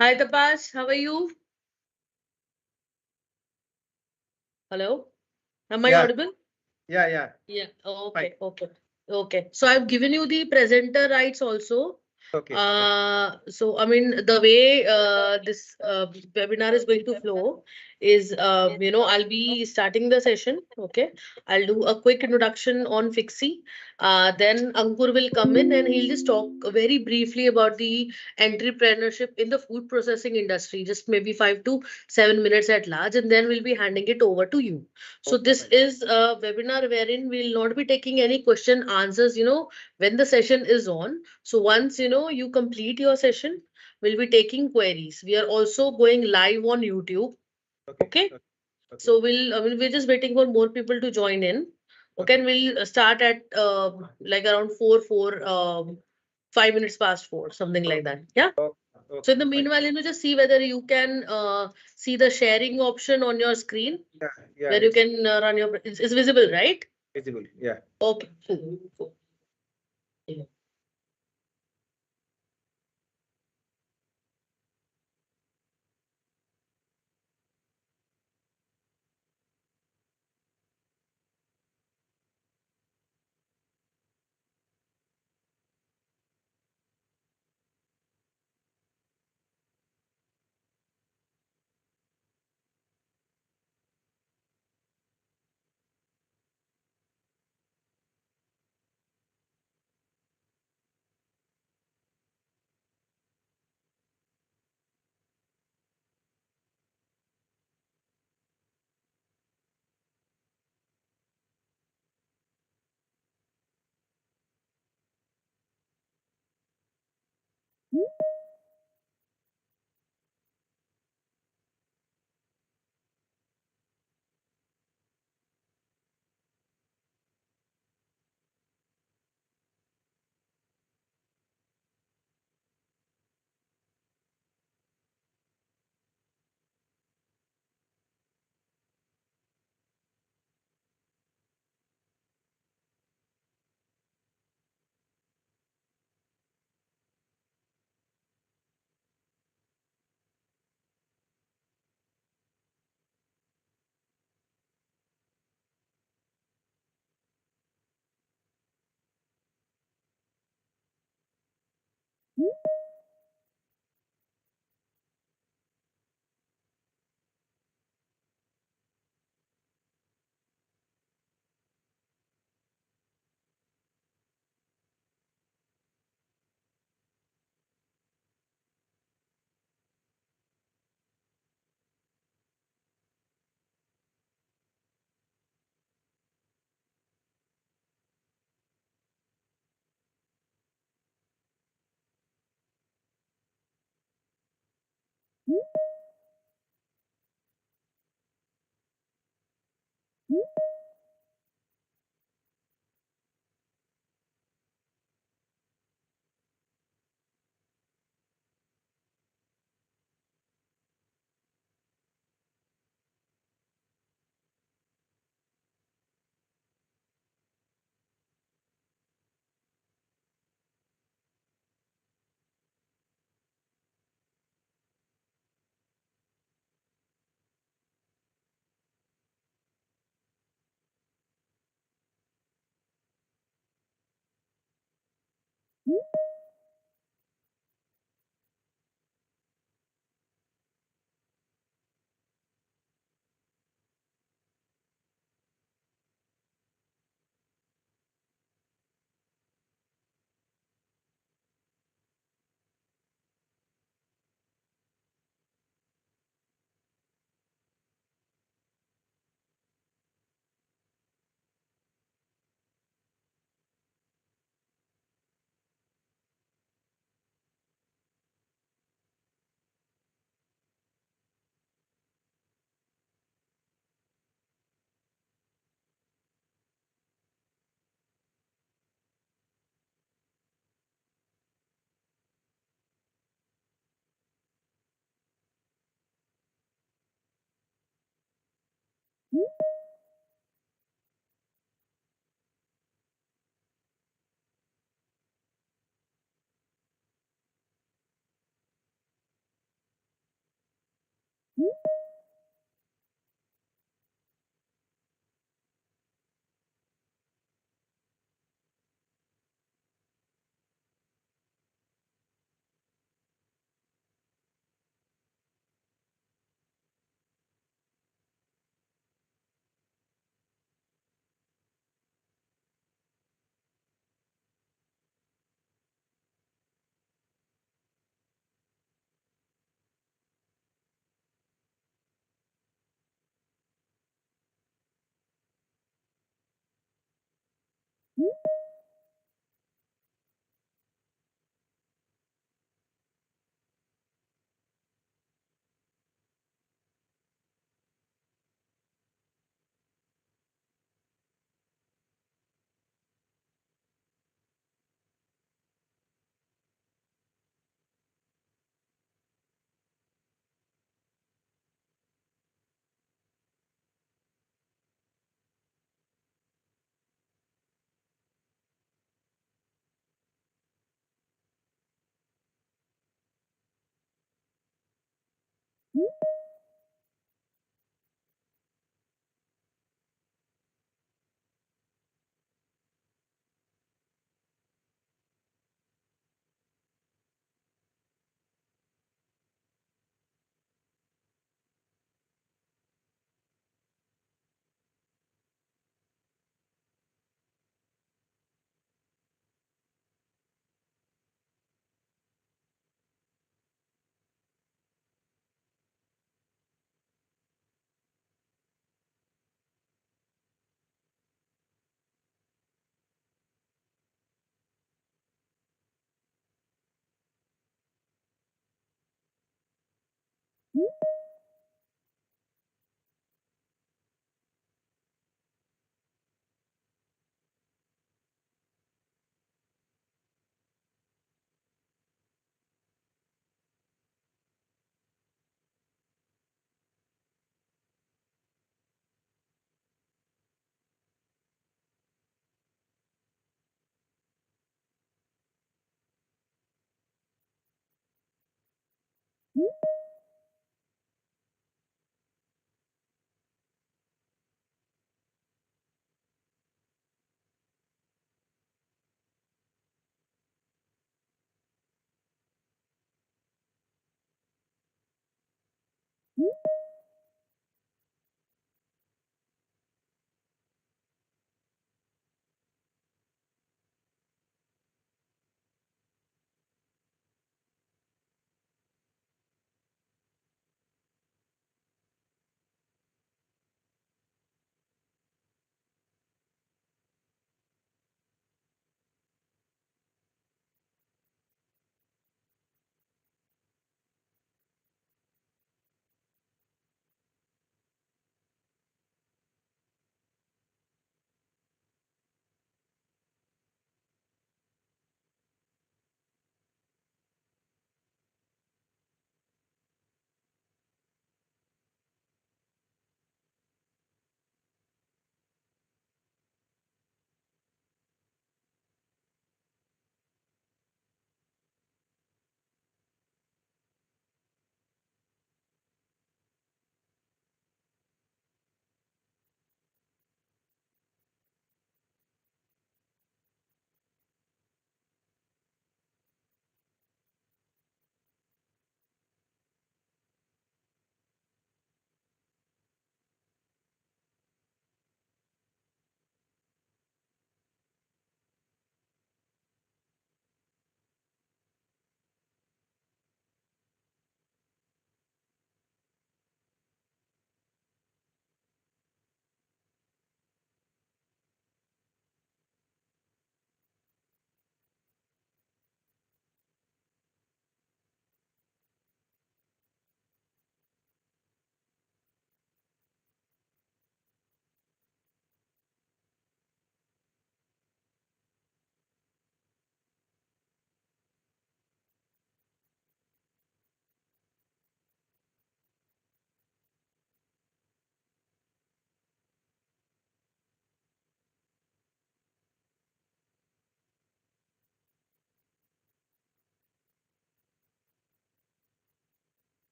Hi, Tapas. How are you? Hello? Am I Yeah, audible? yeah. Yeah. Fine. Okay. So I've given you the presenter rights also. Okay. So I mean the way this webinar is going to flow is I'll be starting the session. Okay, I'll do a quick introduction on Fixie. Then Ankur will come in and he'll just talk very briefly about the entrepreneurship in the food processing industry, just maybe 5 to 7 minutes at large, and then we'll be handing it over to you. So Okay, this fine. is a webinar wherein we'll not be taking any question answers. When the session is on. So once you complete your session, we'll be taking queries. We are also going live on YouTube. Okay. Okay. Okay. Okay. So we're just waiting for more people to join in. Okay, Okay. and we'll start at like around 5 minutes past 4, something like that. Yeah. Okay. So Okay. in the Fine. meanwhile, just see whether you can see the sharing option on your screen Yeah. Yeah. where you It's can run your. It's visible, right? visible. Yeah. Okay. Cool.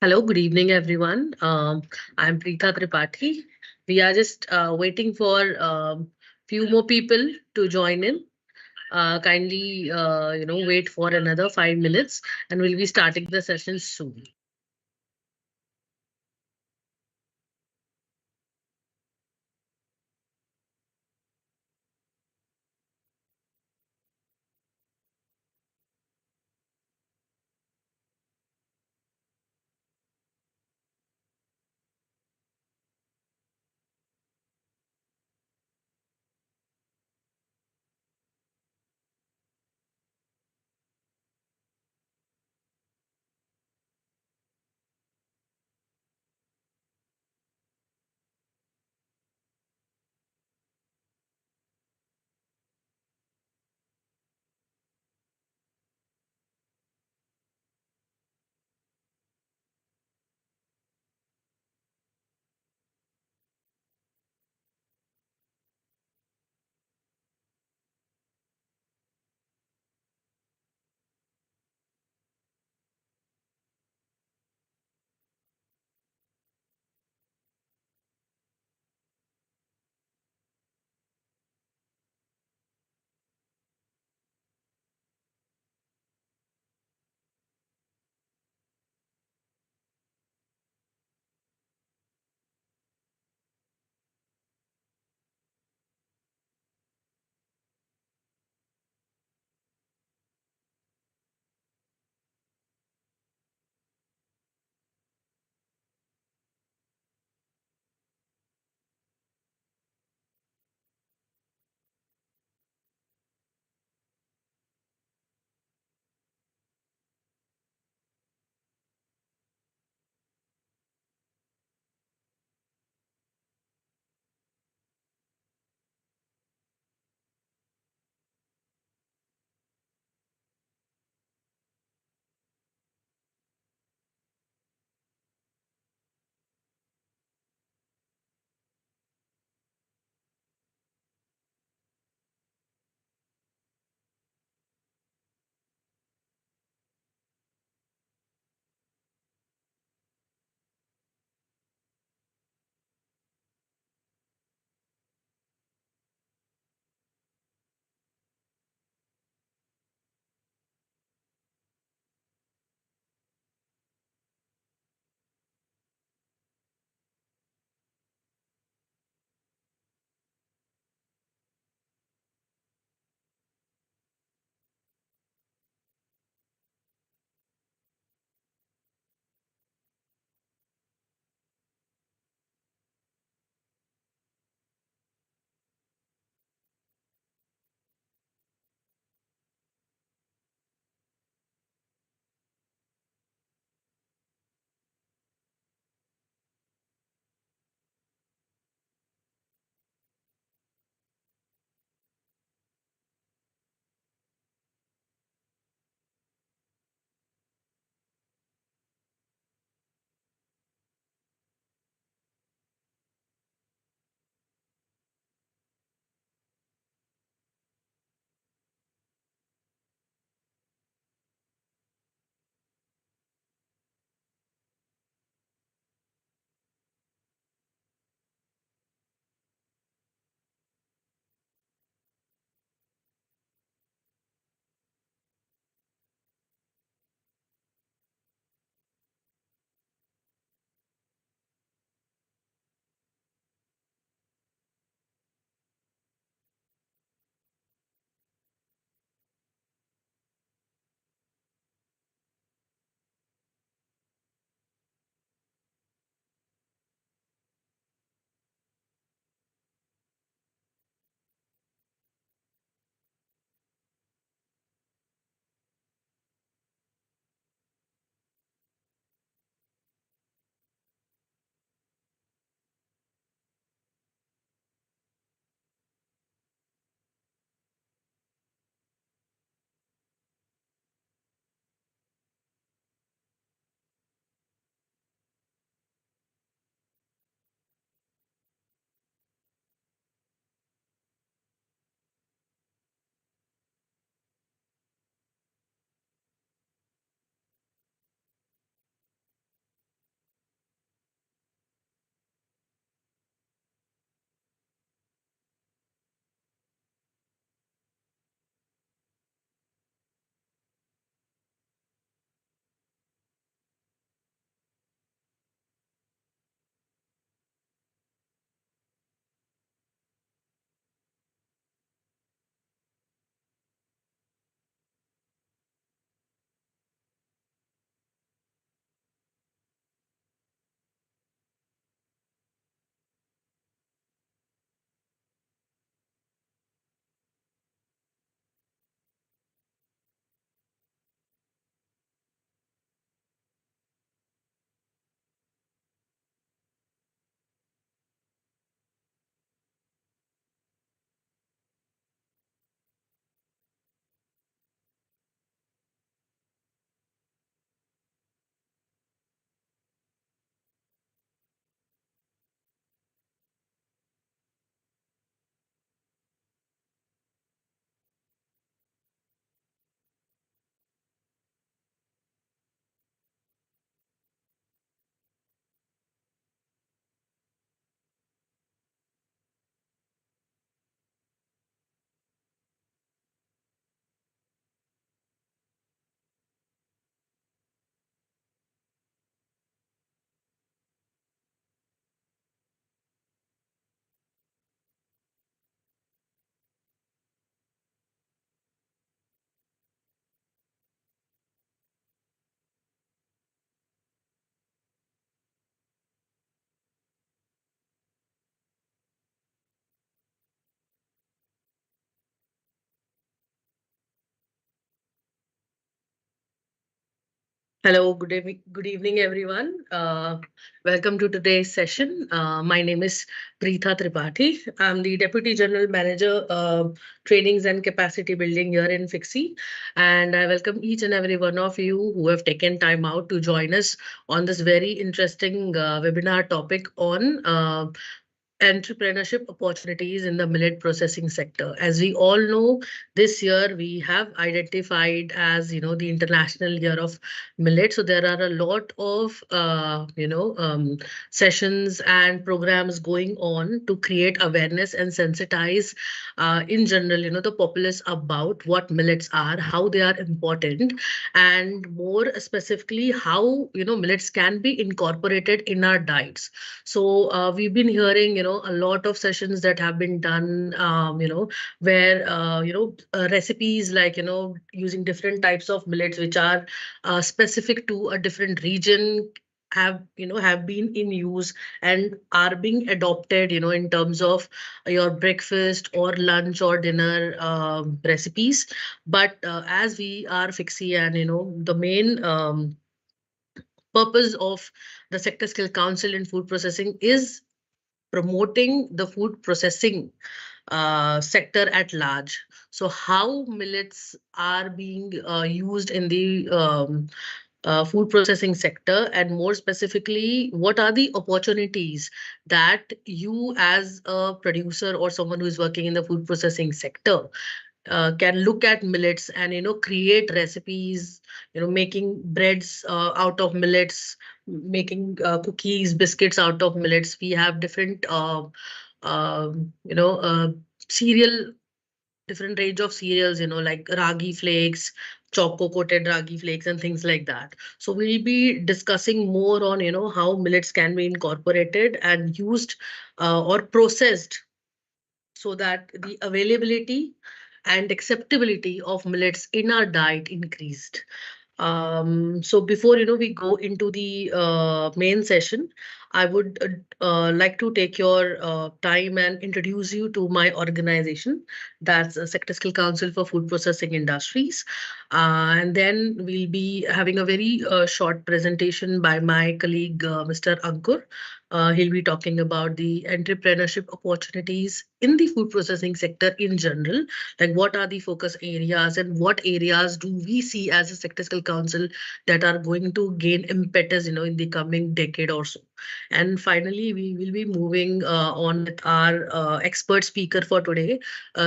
Hello, good evening, everyone. I'm Preetha Tripathi. We are just waiting for few more people to join in. Kindly, wait for another 5 minutes, and we'll be starting the session soon. Hello, good evening, everyone. Welcome to today's session. My name is Preetha Tripathi. I'm the Deputy General Manager, Trainings and Capacity Building here in Fixie. And I welcome each and every one of you who have taken time out to join us on this very interesting webinar topic on entrepreneurship opportunities in the millet processing sector. As we all know, this year we have identified as the International Year of Millet. So there are a lot of sessions and programs going on to create awareness and sensitize in general the populace about what millets are, how they are important, and more specifically how millets can be incorporated in our diets. So we've been hearing, a lot of sessions that have been done, where, recipes like, using different types of millets, which are specific to a different region have been in use and are being adopted in terms of your breakfast or lunch or dinner recipes. But as we are Fixie, and the main purpose of the Sector Skill Council in food processing is promoting the food processing sector at large. So how millets are being used in the food processing sector, and more specifically, what are the opportunities that you as a producer or someone who is working in the food processing sector can look at millets and create recipes, making breads out of millets, making cookies, biscuits out of millets. We have different cereal, different range of cereals, like ragi flakes, choco coated ragi flakes, and things like that. So we'll be discussing more on how millets can be incorporated and used or processed so that the availability and acceptability of millets in our diet increased. So before we go into the main session, I would like to take your time and introduce you to my organization. That's Sector Skill Council for Food Processing Industries. And then we'll be having a very short presentation by my colleague, Mr. Ankur. He'll be talking about the entrepreneurship opportunities in the food processing sector in general, like what are the focus areas and what areas do we see as a Sector Skill Council that are going to gain impetus, in the coming decade or so. And finally, we will be moving on with our expert speaker for today,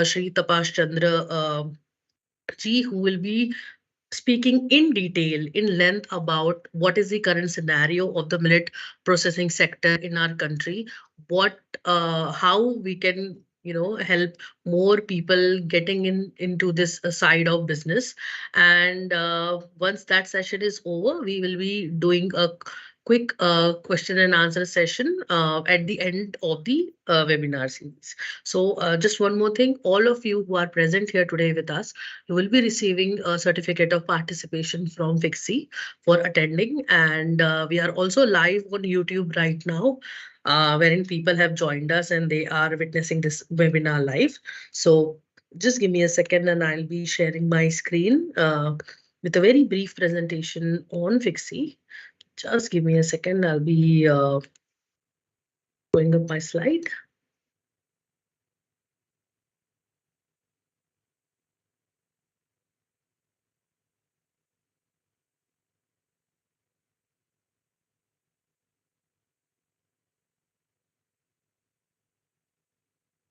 Shri Tapash Chandra ji, who will be speaking in detail, in length, about what is the current scenario of the millet processing sector in our country, how we can help more people getting into this side of business. And once that session is over, we will be doing a quick question and answer session at the end of the webinar series. So just one more thing, all of you who are present here today with us, you will be receiving a certificate of participation from Fixie for attending. And we are also live on YouTube right now, wherein people have joined us and they are witnessing this webinar live. So just give me a second and I'll be sharing my screen with a very brief presentation on Fixie. Just give me a second. I'll be going up my slide.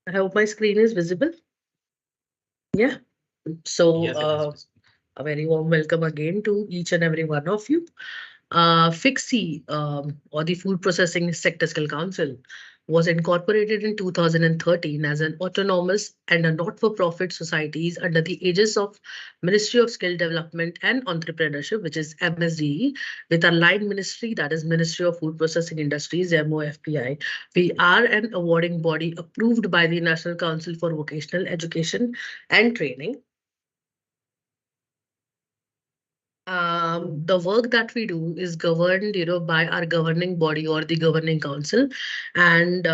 I hope my screen is visible. Yeah. So Yes, it is visible. a very warm welcome again to each and every one of you. Fixie, or the Food Processing Sector Skill Council, was incorporated in 2013 as an autonomous and a not-for-profit societies under the aegis of Ministry of Skill Development and Entrepreneurship, which is MSDE, with a line ministry, that is Ministry of Food Processing Industries, MOFPI. We are an awarding body approved by the National Council for Vocational Education and Training. The work that we do is governed, by our governing body or the governing council, and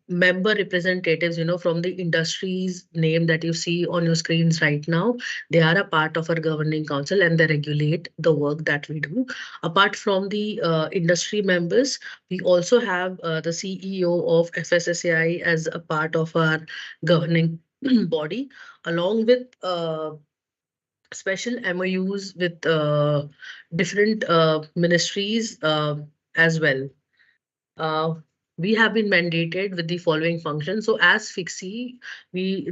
member representatives, from the industries name that you see on your screens right now. They are a part of our governing council and they regulate the work that we do. Apart from the industry members, we also have the CEO of FSSAI as a part of our governing body, along with special MOUs with different ministries as well. Uh, we have been mandated with the following functions. So as FIXI,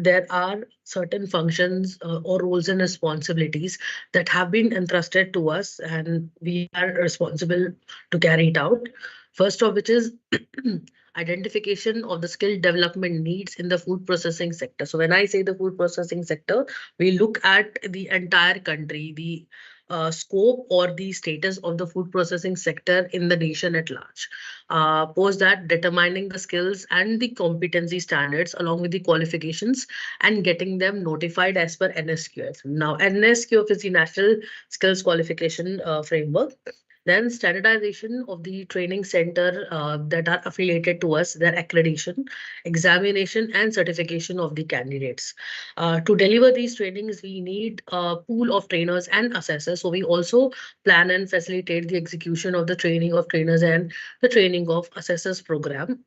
there are certain functions or roles and responsibilities that have been entrusted to us, and we are responsible to carry it out. First of which is identification of the skill development needs in the food processing sector. So when I say the food processing sector, we look at the entire country, the scope or the status of the food processing sector in the nation at large. Post that, determining the skills and the competency standards along with the qualifications and getting them notified as per NSQF. Now, NSQF is the National Skills Qualification Framework. Then standardization of the training center that are affiliated to us, their accreditation, examination, and certification of the candidates. To deliver these trainings, we need a pool of trainers and assessors. So we also plan and facilitate the execution of the training of trainers and the training of assessors program.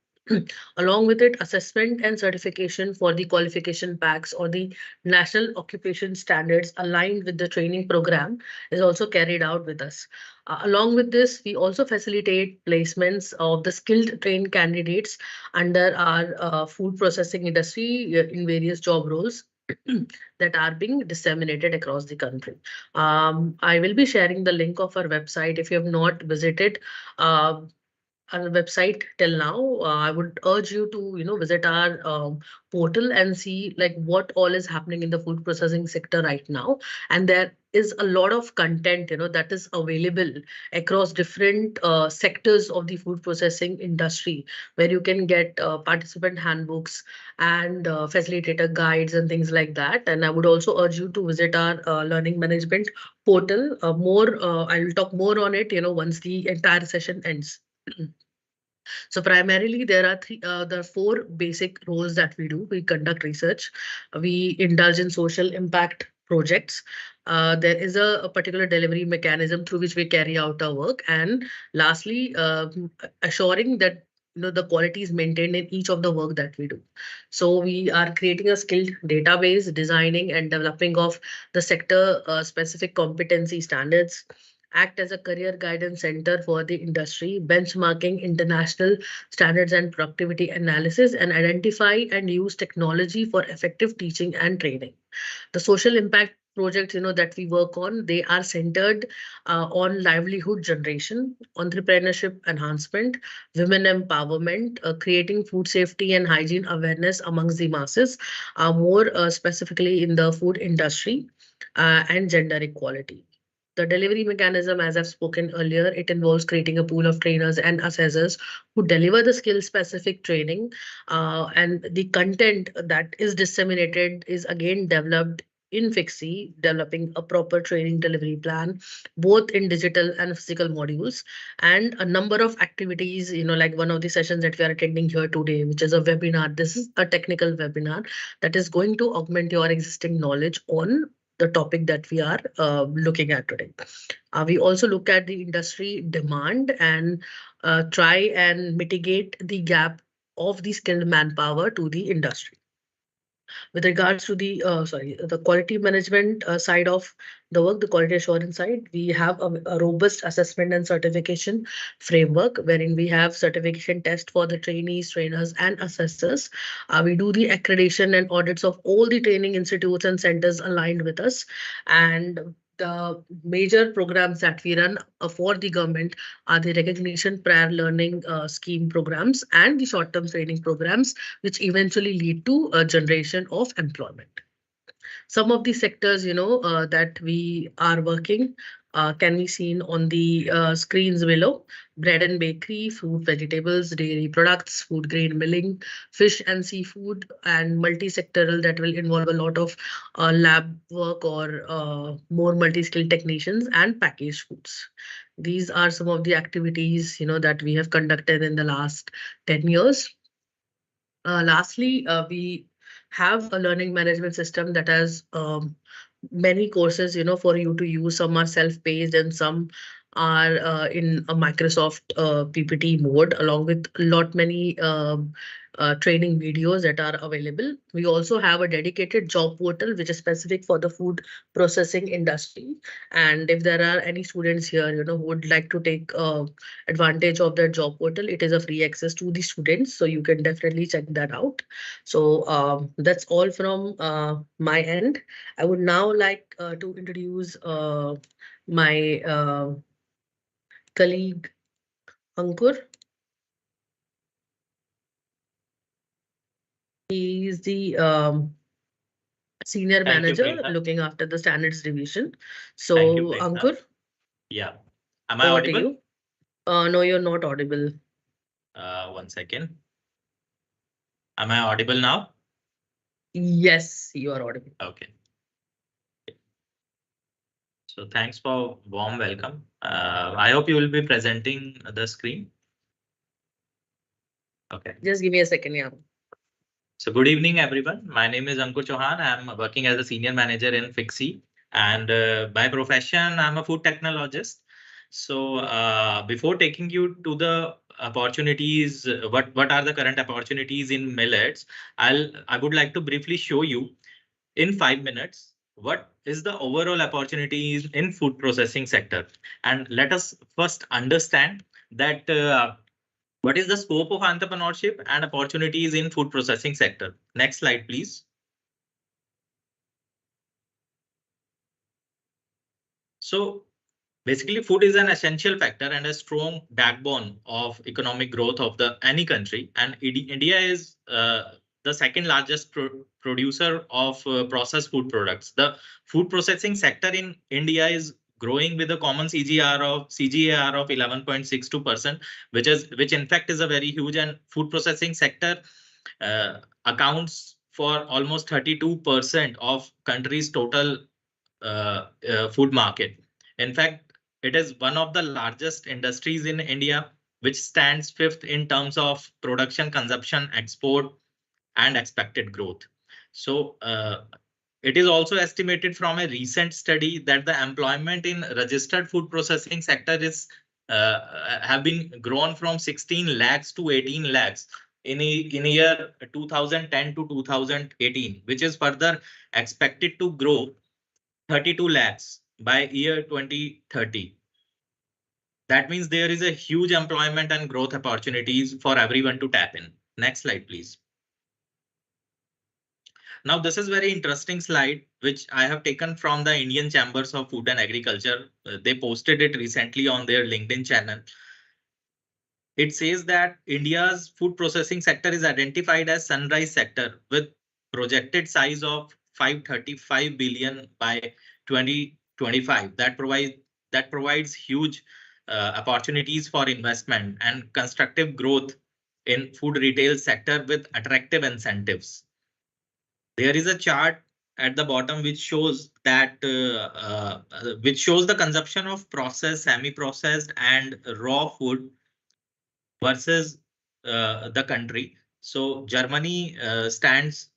Along with it, assessment and certification for the qualification packs or the national occupation standards aligned with the training program is also carried out with us. Along with this, we also facilitate placements of the skilled trained candidates under our food processing industry in various job roles that are being disseminated across the country. I will be sharing the link of our website. If you have not visited, uh, our website till now, I would urge you to visit our portal and see like what all is happening in the food processing sector right now. And there is a lot of content that is available across different sectors of the food processing industry, where you can get participant handbooks and facilitator guides and things like that. And I would also urge you to visit our learning management portal. I will talk more on it once the entire session ends. So primarily there are four basic roles that we do. We conduct research, we indulge in social impact projects. There is a particular delivery mechanism through which we carry out our work, and lastly, assuring that the quality is maintained in each of the work that we do. So we are creating a skilled database, designing and developing of the sector specific competency standards, act as a career guidance center for the industry, benchmarking international standards and productivity analysis, and identify and use technology for effective teaching and training. The social impact projects that we work on, they are centered on livelihood generation, entrepreneurship enhancement, women empowerment, creating food safety and hygiene awareness amongst the masses, more specifically in the food industry, and gender equality. The delivery mechanism, as I've spoken earlier, it involves creating a pool of trainers and assessors who deliver the skill specific training, and the content that is disseminated is again developed in FIXI, developing a proper training delivery plan, both in digital and physical modules, and a number of activities, like one of the sessions that we are attending here today, which is a webinar. This is a technical webinar that is going to augment your existing knowledge on the topic that we are looking at today. We also look at the industry demand and try and mitigate the gap of the skilled manpower to the industry. With regards to the quality management side of the work, the quality assurance side, we have a robust assessment and certification framework wherein we have certification test for the trainees, trainers, and assessors. We do the accreditation and audits of all the training institutes and centers aligned with us. And the major programs that we run for the government are the recognition prior learning scheme programs and the short-term training programs, which eventually lead to a generation of employment. Some of the sectors, that we are working, can be seen on the screens below. Bread and bakery, fruit, vegetables, dairy products, food grain milling, fish and seafood, and multi-sectoral that will involve a lot of lab work or more multi-skilled technicians and packaged foods. These are some of the activities, that we have conducted in the last 10 years. Lastly, we have a learning management system that has many courses, for you to use. Some are self-paced and some are in a Microsoft PPT mode, along with a lot many training videos that are available. We also have a dedicated job portal which is specific for the food processing industry. And if there are any students here, who would like to take advantage of that job portal, it is a free access to the students, so you can definitely check that out. So that's all from my end. I would now like to introduce my colleague Ankur. He is the senior Thank you, manager Priyanka. looking after the standards division. Thank you, So Priyanka. Ankur, Yeah. Am I over to audible? you. No, you're not audible. 1 second. Am I audible now? Yes, you are audible. Okay. So thanks for warm welcome. I hope you will be presenting the screen. Okay. Just give me a second, yeah. So good evening, everyone. My name is Ankur Chauhan. I'm working as a senior manager in Fixie, and by profession, I'm a food technologist. So before taking you to the opportunities, what are the current opportunities in millets, I would like to briefly show you in 5 minutes what is the overall opportunities in food processing sector, and let us first understand that what is the scope of entrepreneurship and opportunities in food processing sector. Next slide, please. So basically, food is an essential factor and a strong backbone of economic growth of the any country. And India is the second largest producer of processed food products. The food processing sector in India is growing with a common CGAR of 11.62%, which in fact is a very huge, and food processing sector accounts for almost 32% of country's total food market. In fact, it is one of the largest industries in India, which stands fifth in terms of production, consumption, export, and expected growth. So it is also estimated from a recent study that the employment in registered food processing sector is have been grown from 16 lakhs to 18 lakhs in a year 2010 to 2018, which is further expected to grow 32 lakhs by year 2030. That means there is a huge employment and growth opportunities for everyone to tap in. Next slide, please. Now, this is very interesting slide, which I have taken from the Indian Chambers of Food and Agriculture. They posted it recently on their LinkedIn channel. It says that India's food processing sector is identified as sunrise sector with projected size of 535 billion by 2025. That provides huge opportunities for investment and constructive growth in food retail sector with attractive incentives. There is a chart at the bottom which shows that which shows the consumption of processed, semi-processed, and raw food versus the country. So Germany stands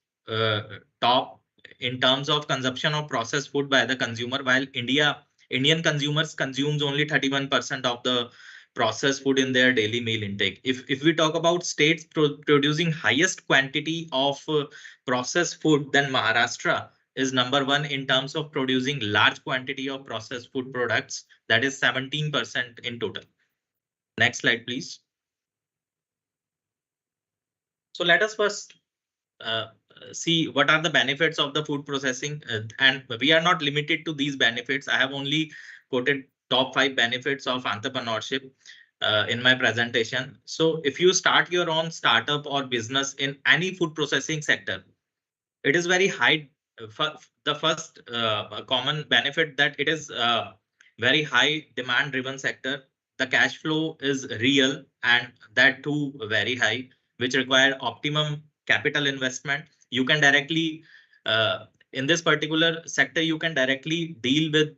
top in terms of consumption of processed food by the consumer, while Indian consumers consumes only 31% of the processed food in their daily meal intake. If we talk about states producing highest quantity of processed food, then Maharashtra is number one in terms of producing large quantity of processed food products, that is 17% in total. Next slide, please. So let us first see what are the benefits of the food processing, and we are not limited to these benefits. I have only quoted top 5 benefits of entrepreneurship in my presentation. So if you start your own startup or business in any food processing sector, it is very high. The first common benefit that it is very high demand driven sector. The cash flow is real and that too very high, which require optimum capital investment. You can directly in this particular sector, you can directly deal with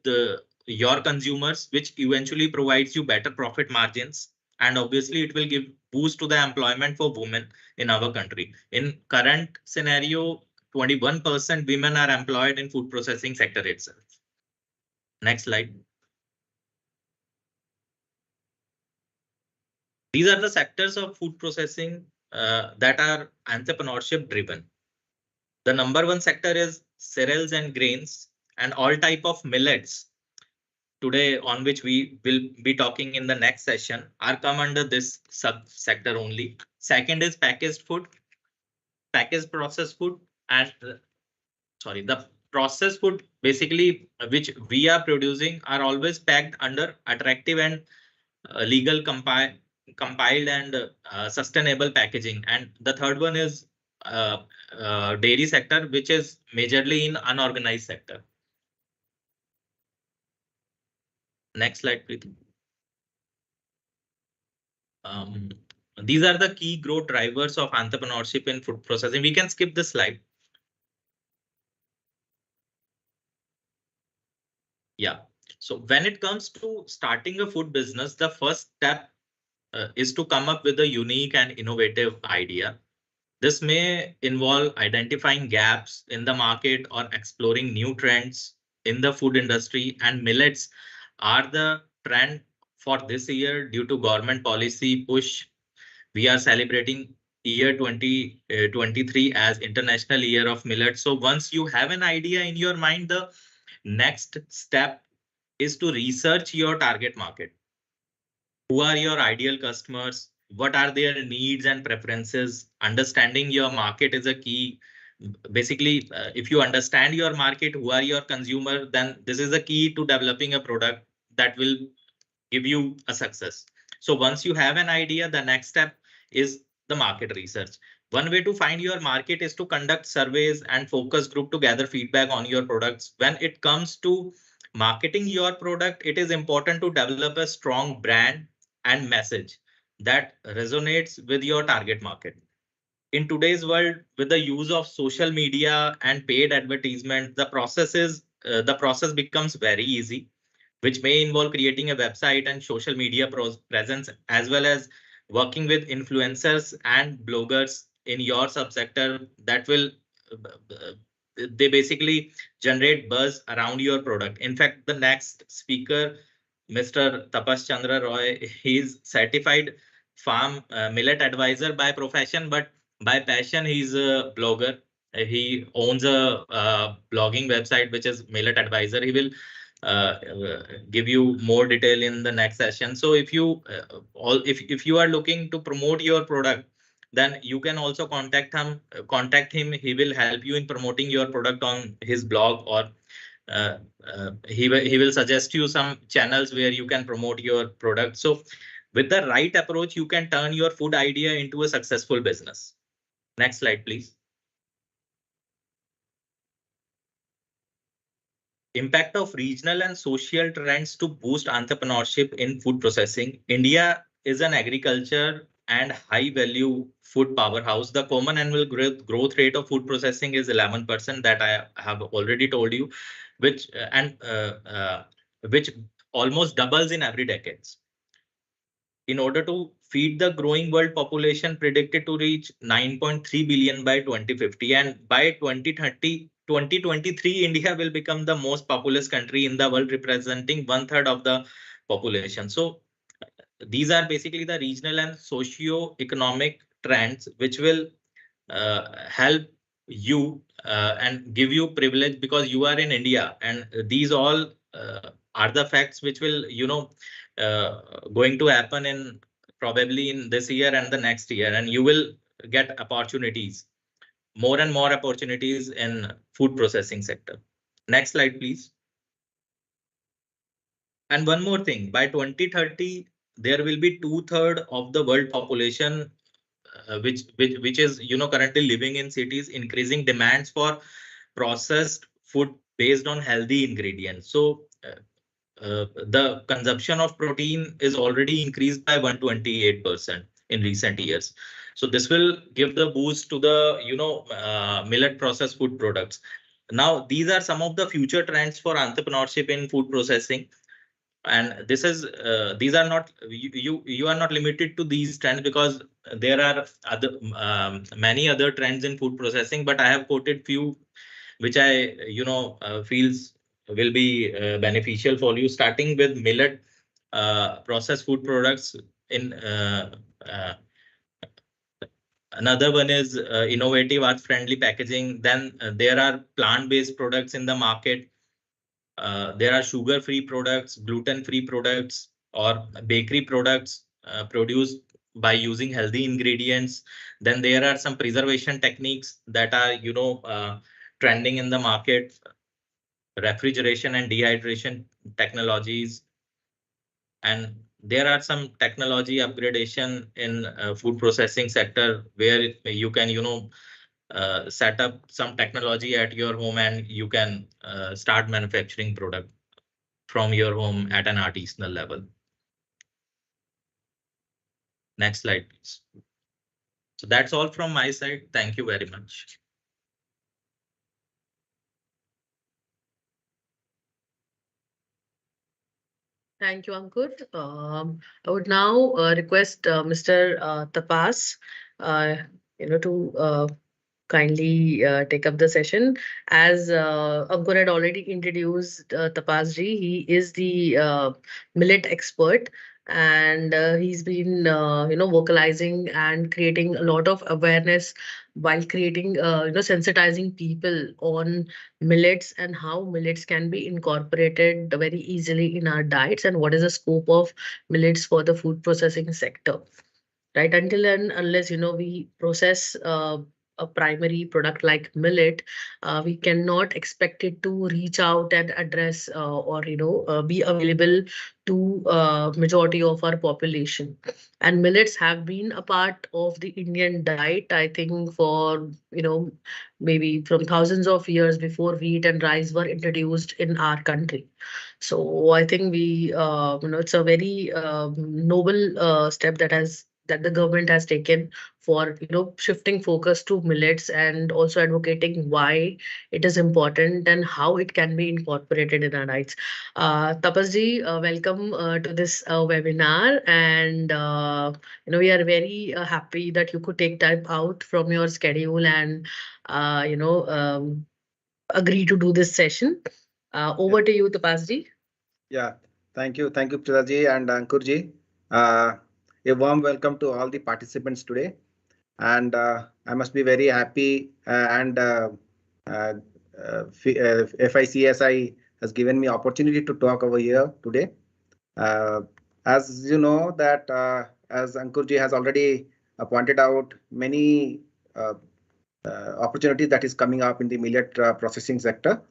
your consumers, which eventually provides you better profit margins. And obviously, it will give boost to the employment for women in our country. In current scenario, 21% women are employed in food processing sector itself. Next slide. These are the sectors of food processing that are entrepreneurship driven. The number one sector is cereals and grains and all type of millets today, on which we will be talking in the next session, are come under this sub sector only. Second is packaged food, packaged processed food, and sorry, the processed food basically which we are producing are always packed under attractive and legal compiled and sustainable packaging. And the third one is uh, dairy sector, which is majorly in unorganized sector. Next slide, please. Um, these are the key growth drivers of entrepreneurship in food processing. We can skip this slide. Yeah. So when it comes to starting a food business, the first step is to come up with a unique and innovative idea. This may involve identifying gaps in the market or exploring new trends in the food industry, and millets are the trend for this year due to government policy push. We are celebrating year 2023 as International Year of Millet. So once you have an idea in your mind, the next step is to research your target market. Who are your ideal customers? What are their needs and preferences? Understanding your market is a key. Basically, if you understand your market, who are your consumer, then this is the key to developing a product that will give you a success. So once you have an idea, the next step is the market research. One way to find your market is to conduct surveys and focus group to gather feedback on your products. When it comes to marketing your product, it is important to develop a strong brand and message that resonates with your target market. In today's world, with the use of social media and paid advertisement, the process becomes very easy, which may involve creating a website and social media presence, as well as working with influencers and bloggers in your subsector that will they basically generate buzz around your product. In fact, the next speaker, Mr. Tapas Chandra Roy, he's certified farm millet advisor by profession, but by passion, he's a blogger. He owns a blogging website, which is Millet Advisor. He will give you more detail in the next session. So if you if you are looking to promote your product, then you can also contact him. He will help you in promoting your product on his blog, or he will suggest you some channels where you can promote your product. So with the right approach, you can turn your food idea into a successful business. Next slide, please. Impact of regional and social trends to boost entrepreneurship in food processing. India is an agriculture and high value food powerhouse. The common annual growth rate of food processing is 11%, that I have already told you, which which almost doubles in every decades. In order to feed the growing world population predicted to reach 9.3 billion by 2050, and by 2023, India will become the most populous country in the world, representing 1/3 of the population. So these are basically the regional and socio-economic trends which will help you and give you privilege because you are in India, and these all are the facts which will going to happen in probably in this year and the next year, and you will get opportunities, more and more opportunities in food processing sector. Next slide, please. And one more thing, by 2030, there will be 2/3 of the world population which is currently living in cities, increasing demands for processed food based on healthy ingredients. So the consumption of protein is already increased by 128% in recent years. So this will give the boost to the millet processed food products. Now these are some of the future trends for entrepreneurship in food processing, and these are not you are not limited to these trends, because there are other many other trends in food processing, but I have quoted few which I feels will be beneficial for you, starting with millet processed food products in another one is innovative earth friendly packaging. Then there are plant based products in the market. There are sugar-free products, gluten-free products, or bakery products produced by using healthy ingredients. Then there are some preservation techniques that are, trending in the market, refrigeration and dehydration technologies. And there are some technology upgradation in food processing sector where you can, set up some technology at your home, and you can start manufacturing product from your home at an artisanal level. Next slide, please. So that's all from my side. Thank you very much. Thank you, Ankur. I would now request Mr. Tapas, to kindly take up the session. As Ankur had already introduced Tapasji, he is the millet expert, and he's been vocalizing and creating a lot of awareness while creating sensitizing people on millets and how millets can be incorporated very easily in our diets, and what is the scope of millets for the food processing sector, right? Until and unless we process a primary product like millet, we cannot expect it to reach out and address or be available to majority of our population. And millets have been a part of the Indian diet, I think, for maybe from thousands of years before wheat and rice were introduced in our country. So I think it's a very noble step that the government has taken for shifting focus to millets, and also advocating why it is important and how it can be incorporated in our diets. Tapasji, welcome to this webinar, and we are very happy that you could take time out from your schedule and agree to do this session. Over to you, Tapasji. Yeah, thank you, Pritaji and Ankurji. A warm welcome to all the participants today, and I must be very happy and FICSI has given me opportunity to talk over here today. As you know that as Ankurji has already pointed out, many opportunities that is coming up in the millet processing sector,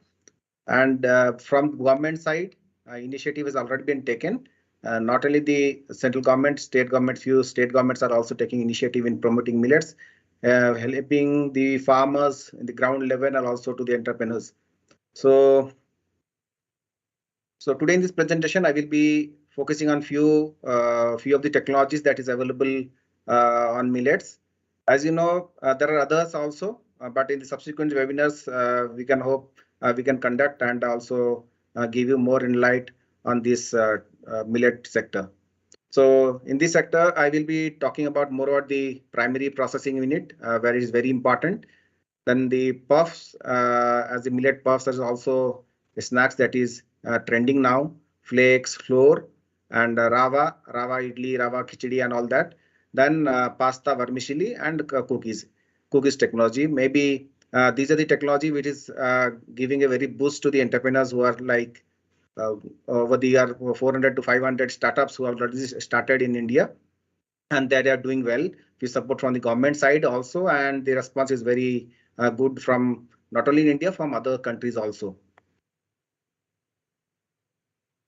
and from government side, initiative has already been taken. Not only the central government, state government, few state governments are also taking initiative in promoting millets, helping the farmers in the ground level and also to the entrepreneurs. So today in this presentation, I will be focusing on few of the technologies that is available on millets. As you know, there are others also, but in the subsequent webinars, we can hope we can conduct and also give you more insight on this millet sector. So in this sector, I will be talking about more about the primary processing unit, where it is very important. Then the puffs, as the millet puffs, is also snacks that is trending now. Flakes, flour, and rava idli, rava khichdi, and all that. Then pasta, vermicelli, and cookies technology. Maybe these are the technology which is giving a very boost to the entrepreneurs who are like over the year 400 to 500 startups who already started in India, and they are doing well with support from the government side also, and the response is very good from not only in India, from other countries also.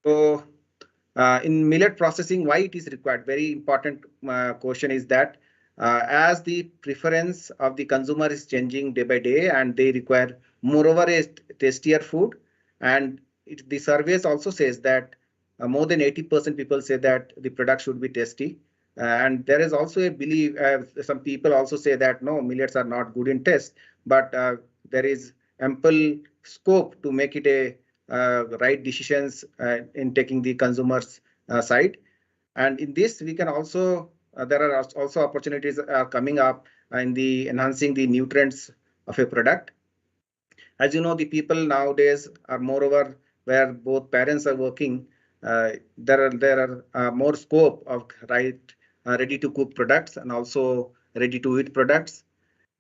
So in millet processing, why it is required? Very important question is that as the preference of the consumer is changing day by day, and they require moreover a tastier food, and the surveys also says that more than 80% people say that the product should be tasty. And there is also a belief, some people also say that no, millets are not good in taste, but there is ample scope to make it a right decisions in taking the consumers side. And in this, we can also, there are also opportunities coming up in the enhancing the nutrients of a product. As you know, the people nowadays are moreover where both parents are working. There are more scope of ready to cook products and also ready to eat products.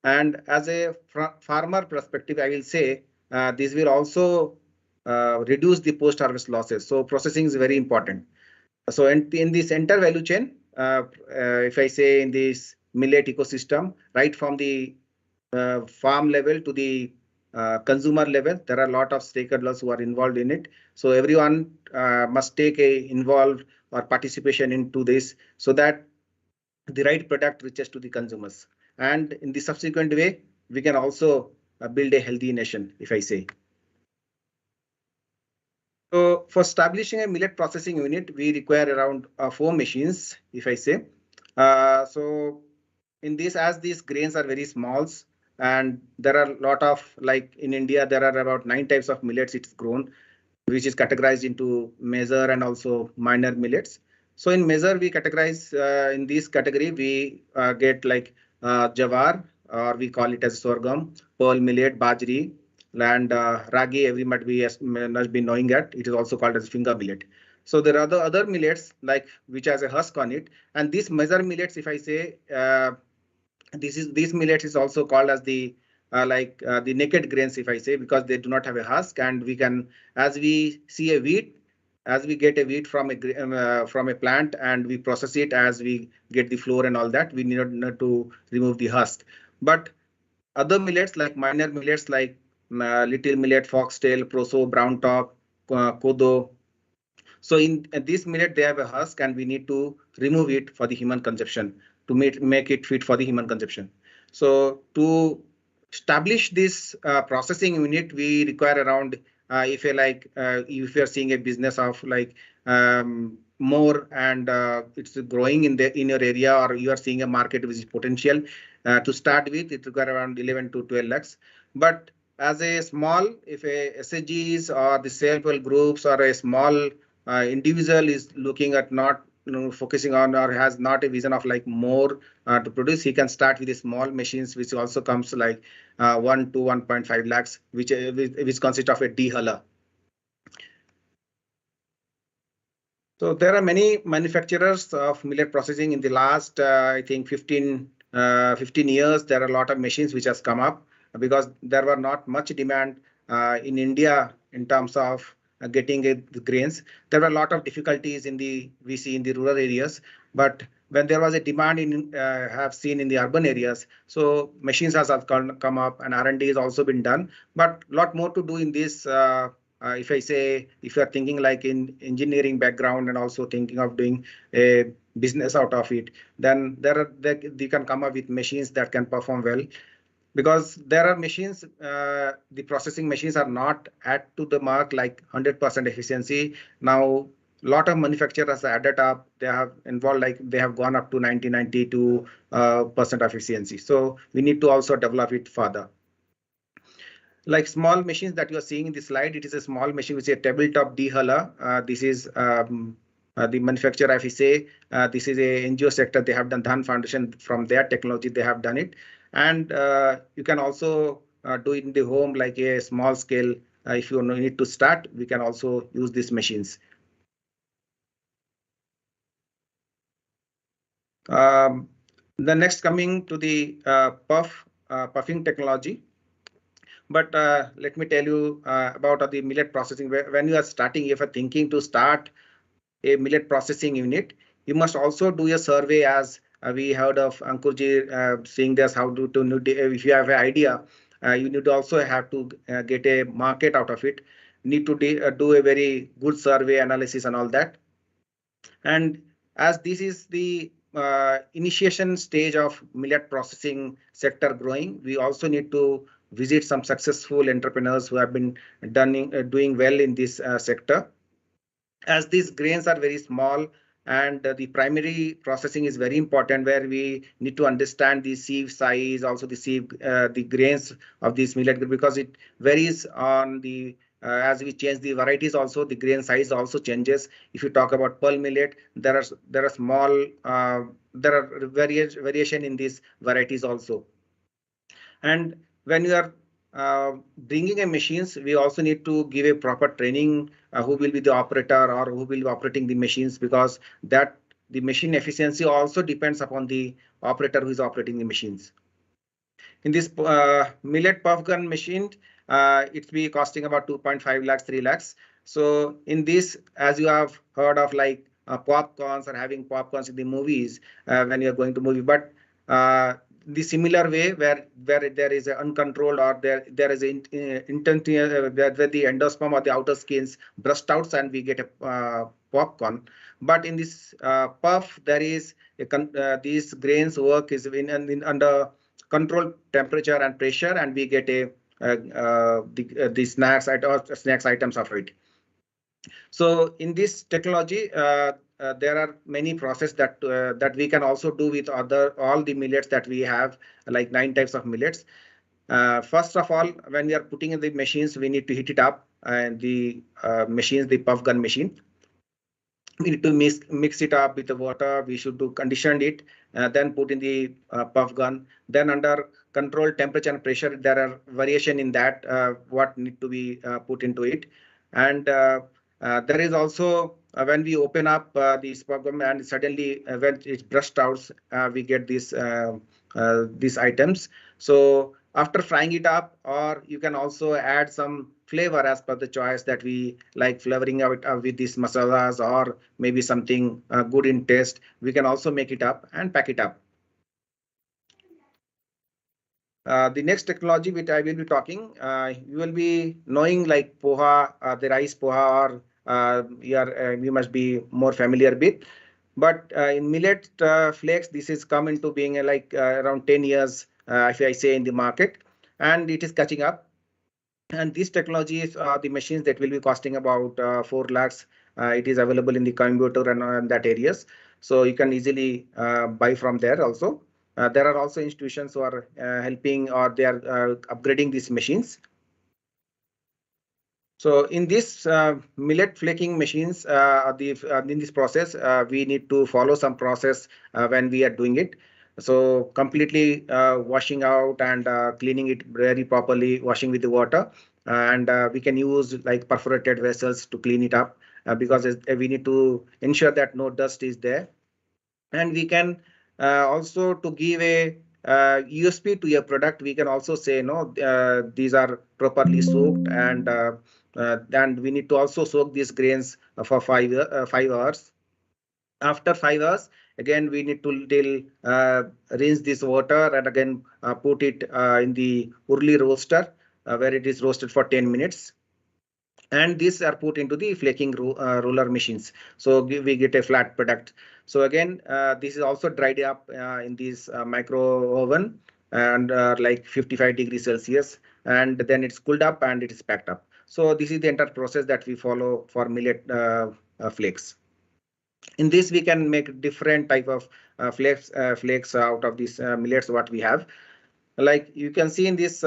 And as a farmer perspective, I will say this will also reduce the post harvest losses. So processing is very important. So in this entire value chain, if I say in this millet ecosystem, right from the farm level to the consumer level, there are a lot of stakeholders who are involved in it. So everyone must take a involved or participation into this so that the right product reaches to the consumers. And in the subsequent way, we can also build a healthy nation, if I say. So for establishing a millet processing unit, we require around 4 machines, if I say. So in this, as these grains are very small, and there are a lot of, like in India, there are about 9 types of millets it's grown, which is categorized into major and also minor millets. So in major, we categorize in this category, we get like jawar, or we call it as sorghum, pearl millet, bajri, and ragi. Every must be knowing that it is also called as finger millet. So there are the other millets like which has a husk on it, and these major millets, if I say, these millets is also called as the the naked grains, if I say, because they do not have a husk, and we can, as we see a wheat, as we get a wheat from a plant and we process it, as we get the flour and all that, we need to remove the husk. But other millets like minor millets like little millet, foxtail, proso, brown top, kodo. So in this millet, they have a husk, and we need to remove it for the human consumption to make it fit for the human consumption. So to establish this processing unit, we require around, if you're seeing a business of like more and it's growing in your area, or you are seeing a market which is potential to start with, it require around 11 to 12 lakhs. But as a small, if a SHGs or the self-help groups or a small individual is looking at not focusing on or has not a vision of like more to produce, he can start with the small machines, which also comes like 1 to 1.5 lakhs, which consist of a dehuller. So there are many manufacturers of millet processing in the last, I think 15 years. There are a lot of machines which has come up because there were not much demand in India in terms of getting the grains. There were a lot of difficulties we see in the rural areas, but when there was a demand have seen in the urban areas, so machines have come up and R&D has also been done, but a lot more to do in this. If I say, if you are thinking like in engineering background and also thinking of doing a business out of it, then they can come up with machines that can perform well. Because there are machines, the processing machines are not at to the mark like 100% efficiency. Now, a lot of manufacturers added up, they have involved like they have gone up to 92% of efficiency. So we need to also develop it further. Like small machines that you are seeing in the slide, it is a small machine which is a tabletop dehuller. This is the manufacturer, if we say, this is a NGO sector. They have done Dhan Foundation, from their technology they have done it. And you can also do it in the home like a small scale. If you need to start, we can also use these machines. The next, coming to the puffing technology. But let me tell you about the millet processing. When you are starting, if you're thinking to start a millet processing unit, you must also do a survey, as we heard of Ankurji saying this, how to if you have an idea, you need to also have to get a market out of it. Need to do a very good survey analysis and all that. And as this is the initiation stage of millet processing sector growing, we also need to visit some successful entrepreneurs who have been doing well in this sector. as these grains are very small, and the primary processing is very important, where we need to understand the sieve size, also the sieve, the grains of this millet, because it varies on the as we change the varieties, also the grain size also changes. If you talk about pearl millet, there are small there are variation in these varieties also. And when you are bringing a machines, we also need to give a proper training, who will be the operator or who will be operating the machines, because that the machine efficiency also depends upon the operator who is operating the machines. In this millet puff gun machine, it's be costing about 2.5 lakhs, 3 lakhs. So in this, as you have heard of, like popcorns, or having popcorns in the movies when you're going to movie, but the similar way, where there is an uncontrolled, or there is an intent where the endosperm or the outer skins burst out and we get a popcorn. But in this puff, there is these grains work is in under control temperature and pressure, and we get a the snacks or snacks items of it. So in this technology, there are many processes that we can also do with all the millets that we have, like 9 types of millets. First of all, when we are putting in the machines, we need to heat it up, and the machines, the puff gun machine, we need to mix it up with the water. We should do condition it, then put in the puff gun. Then under controlled temperature and pressure, there are variation in that what need to be put into it. And there is also when we open up this puff gun, and suddenly when it's brushed out, we get these items. So after frying it up, or you can also add some flavor as per the choice that we like, flavoring out with these masalas, or maybe something good in taste. We can also make it up and pack it up. The next technology which I will be talking, you will be knowing, like poha, the rice poha, or you must be more familiar with. But in millet flakes, this is come into being like around 10 years, if I say, in the market, and it is catching up. And these technologies are the machines that will be costing about 4 lakhs. It is available in the Coimbatore and that areas. So you can easily buy from there also. There are also institutions who are helping, or they are upgrading these machines. So in this millet flaking machines, in this process, we need to follow some process when we are doing it. So completely washing out and cleaning it very properly, washing with the water. And we can use like perforated vessels to clean it up, because we need to ensure that no dust is there. And we can also, to give a USP to your product, we can also say, no, these are properly soaked, and we need to also soak these grains for 5 hours. After 5 hours, again we need to rinse this water, and again put it in the urli roaster, where it is roasted for 10 minutes. And these are put into the flaking roller machines. So we get a flat product. So again, this is also dried up in this micro oven, and like 55 degrees Celsius, and then it's cooled up and it is packed up. So this is the entire process that we follow for millet flakes. In this, we can make different type of flakes out of these millets what we have. Like you can see in this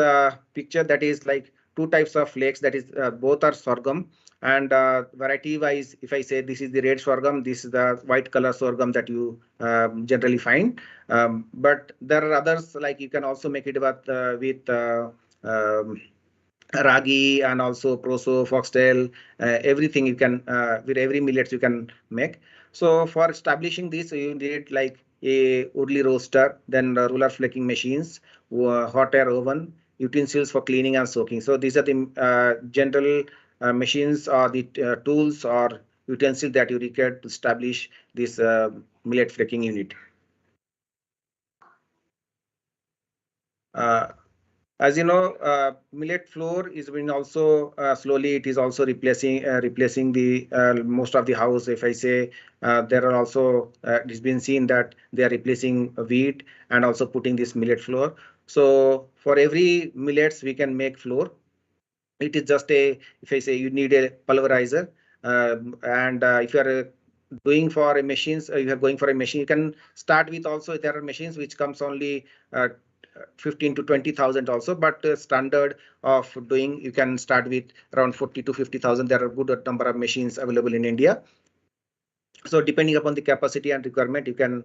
picture, that is like 2 types of flakes, that is both are sorghum. And variety wise, if I say this is the red sorghum, this is the white color sorghum that you generally find. But there are others, like you can also make it with ragi, and also proso, foxtail, everything you can with every millets you can make. So for establishing this, you need like a urli roaster, then roller flaking machines, hot air oven, utensils for cleaning and soaking. So these are the general machines, or the tools or utensils that you require to establish this millet flaking unit. As you know, millet flour is being also slowly, it is also replacing the most of the house. If I say there are also it's been seen that they are replacing wheat and also putting this millet flour. So for every millets we can make flour. It is just a, if I say you need a pulverizer, And if you are doing for a machines, you are going for a machine, you can start with also, there are machines which comes only 15 to 20,000 also, but standard of doing, you can start with around 40 to 50,000. There are good number of machines available in India. So depending upon the capacity and requirement, you can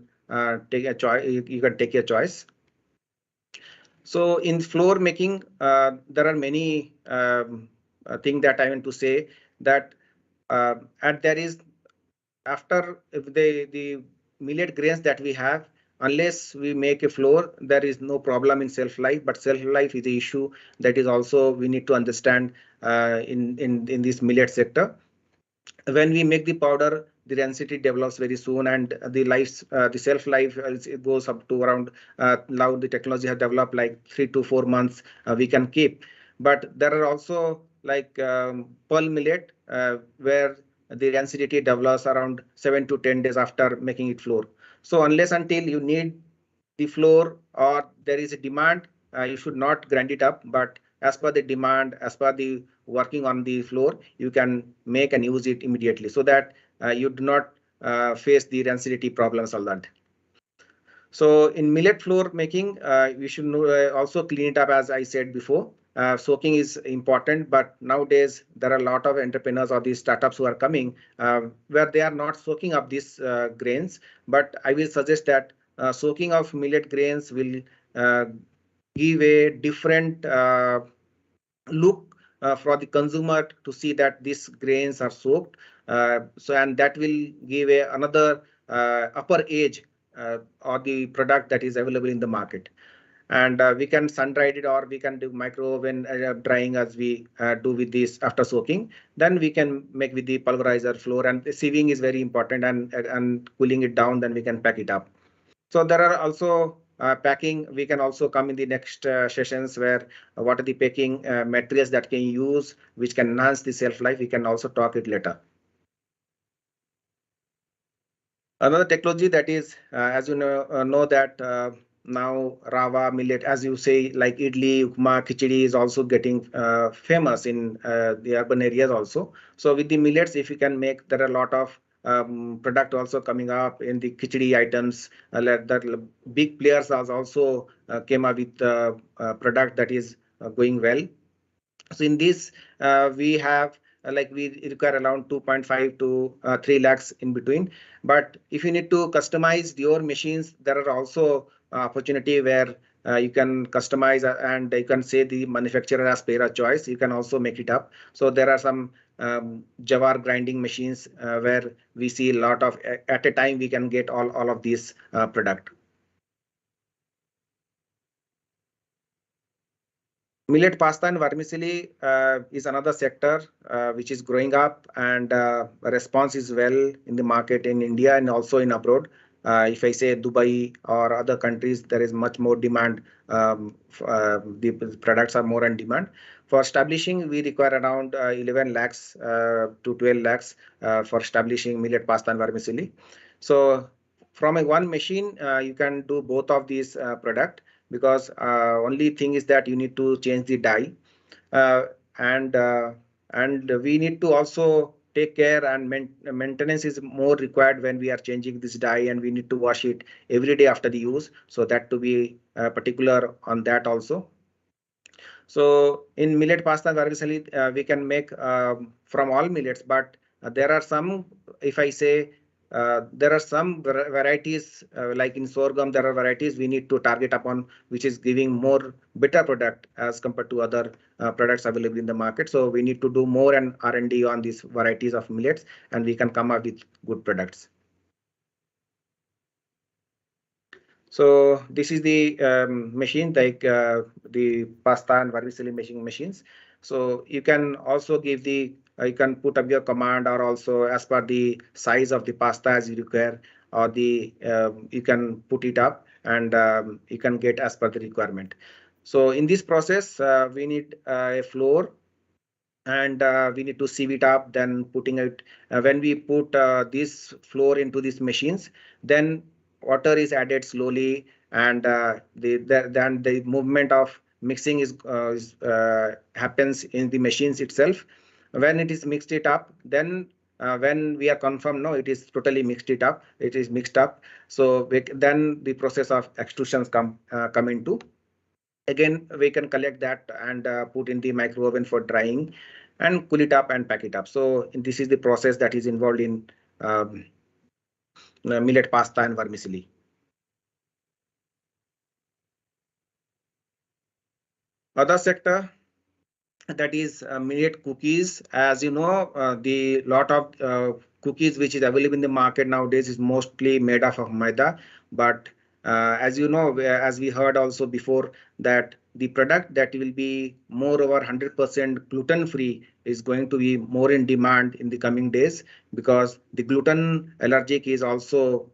take a choice. You can take your choice. So in floor making, there are many things that I want to say, that and there is, after the millet grains that we have, unless we make a floor, there is no problem in shelf life. But shelf life is the issue that is also we need to understand in this millet sector. When we make the powder, the density develops very soon, and the shelf life it goes up to around, now the technology has developed like 3 to 4 months we can keep. But there are also like pearl millet where the density develops around 7 to 10 days after making it flour. So unless until you need the flour or there is a demand, you should not grind it up. But as per the demand, as per the working on the floor, you can make and use it immediately, so that you do not face the rancidity problems all that. So in millet flour making, we should also clean it up, as I said before. Soaking is important, but nowadays there are a lot of entrepreneurs or these startups who are coming where they are not soaking up these grains. But I will suggest that soaking of millet grains will give a different look for the consumer to see that these grains are soaked. And that will give another upper edge or the product that is available in the market. And we can sun dry it, or we can do micro oven drying as we do with this after soaking. Then we can make with the pulverizer flour, and the sieving is very important, and cooling it down, then we can pack it up. So there are also packing. We can also come in the next sessions where what are the packing materials that can use, which can enhance the shelf life. We can also talk it later. Another technology that is, as you know that now rava millet, as you say, like idli, upma, khichdi is also getting famous in the urban areas also. So with the millets, if you can make, there are a lot of product also coming up in the khichdi items. That big players has also came up with product that is going well. So in this, we have like we require around 2.5 to 3 lakhs in between. But if you need to customize your machines, there are also opportunity where you can customize and you can say the manufacturer as per a choice. You can also make it up. So there are some jawar grinding machines where we see a lot of, at a time we can get all of these product. Millet pasta and vermicelli is another sector which is growing up, and response is well in the market in India and also in abroad. If I say Dubai or other countries, there is much more demand. The products are more in demand. For establishing, we require around 11 lakhs to 12 lakhs for establishing millet pasta and vermicelli. So from a one machine, you can do both of these product, because only thing is that you need to change the dye, uh, and uh, and we need to also take care, and maintenance is more required when we are changing this dye, and we need to wash it every day after the use. So that to be particular on that also. So in millet pasta and vermicelli, we can make from all millets, but there are some, if I say, there are some varieties like in sorghum, there are varieties we need to target upon, which is giving more better product as compared to other products available in the market. So we need to do more and R&D on these varieties of millets, and we can come up with good products. So this is the machine, like the pasta and vermicelli making machines. So you can also give the, you can put up your command, or also as per the size of the pasta as you require, or the you can put it up, and you can get as per the requirement. So in this process, we need a flour, and we need to sieve it up, then putting it, when we put this flour into these machines, then water is added slowly, and then the movement of mixing is happens in the machines itself. When it is mixed it up, then when we are confirmed, no, it is totally mixed it up. It is mixed up. So then the process of extrusions come into. Again, we can collect that and put in the micro oven for drying and cool it up and pack it up. So this is the process that is involved in millet pasta and vermicelli. Other sector, that is millet cookies. As you know, the lot of cookies which is available in the market nowadays is mostly made of maida. But as you know, as we heard also before, that the product that will be more over 100% gluten free is going to be more in demand in the coming days, because the gluten allergic is also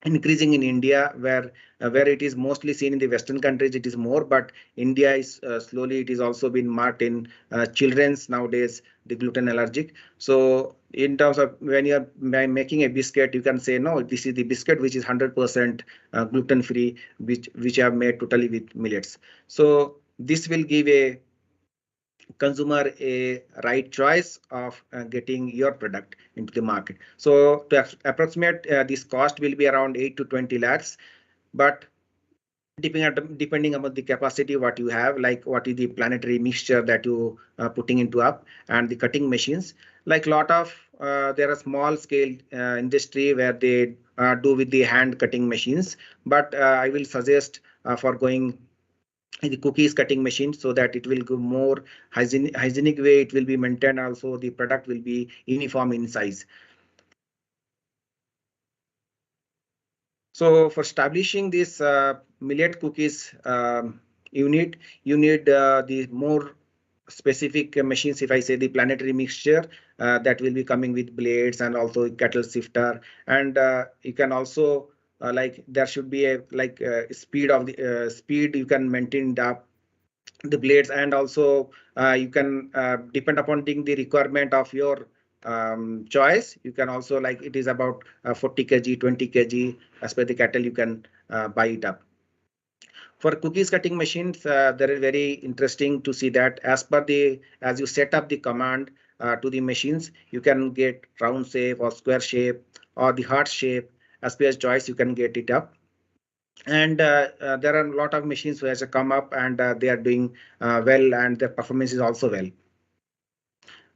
increasing in India, where it is mostly seen in the Western countries, it is more, but India is slowly, it is also been marked in children's nowadays, the gluten allergic. So in terms of when you are making a biscuit, you can say, no, this is the biscuit which is 100% gluten free, which I have made totally with millets. So this will give a consumer a right choice of getting your product into the market. So to approximate, this cost will be around 8 to 20 lakhs, but depending upon the capacity what you have, like what is the planetary mixture that you putting into up, and the cutting machines, like lot of there are small scale industry where they do with the hand cutting machines, but I will suggest for going the cookies cutting machine, so that it will go more hygienic way, it will be maintained, also the product will be uniform in size. So for establishing this millet cookies unit, you need the more specific machines. If I say the planetary mixture, that will be coming with blades and also kettle sifter, and you can also like there should be a like speed of the speed you can maintain the blades, and also you can depend upon the requirement of your choice. You can also, like, it is about 40 kg 20 kg, as per the cattle you can buy it up. For cookies cutting machines, there is very interesting to see that as you set up the command to the machines, you can get round shape or square shape or the heart shape. As per your choice, you can get it up. And there are a lot of machines which have come up, and they are doing well, and their performance is also well.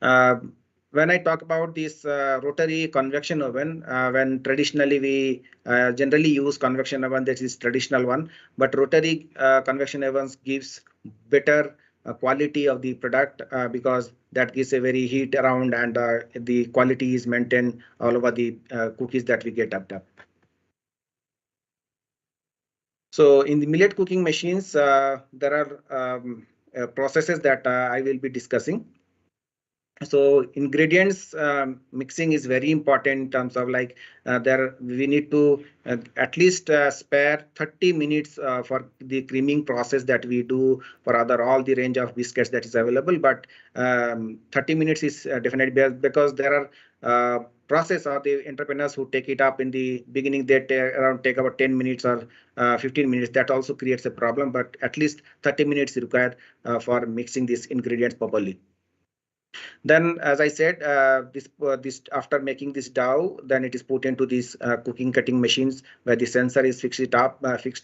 Uh, when I talk about this rotary convection oven, when traditionally we generally use convection oven, that is traditional one, but rotary convection ovens gives better quality of the product, because that gives a very heat around, and the quality is maintained all over the cookies that we get up. So in the millet cooking machines, there are processes that I will be discussing. So ingredients mixing is very important in terms of, like, there we need to at least spare 30 minutes for the creaming process that we do for all the range of biscuits that is available. But 30 minutes is definitely, because there are process or the entrepreneurs who take it up in the beginning, they take about 10 minutes or 15 minutes. That also creates a problem, but at least 30 minutes is required for mixing these ingredients properly. Then, as I said, this after making this dough, then it is put into these cooking cutting machines, where the sensor is fixed,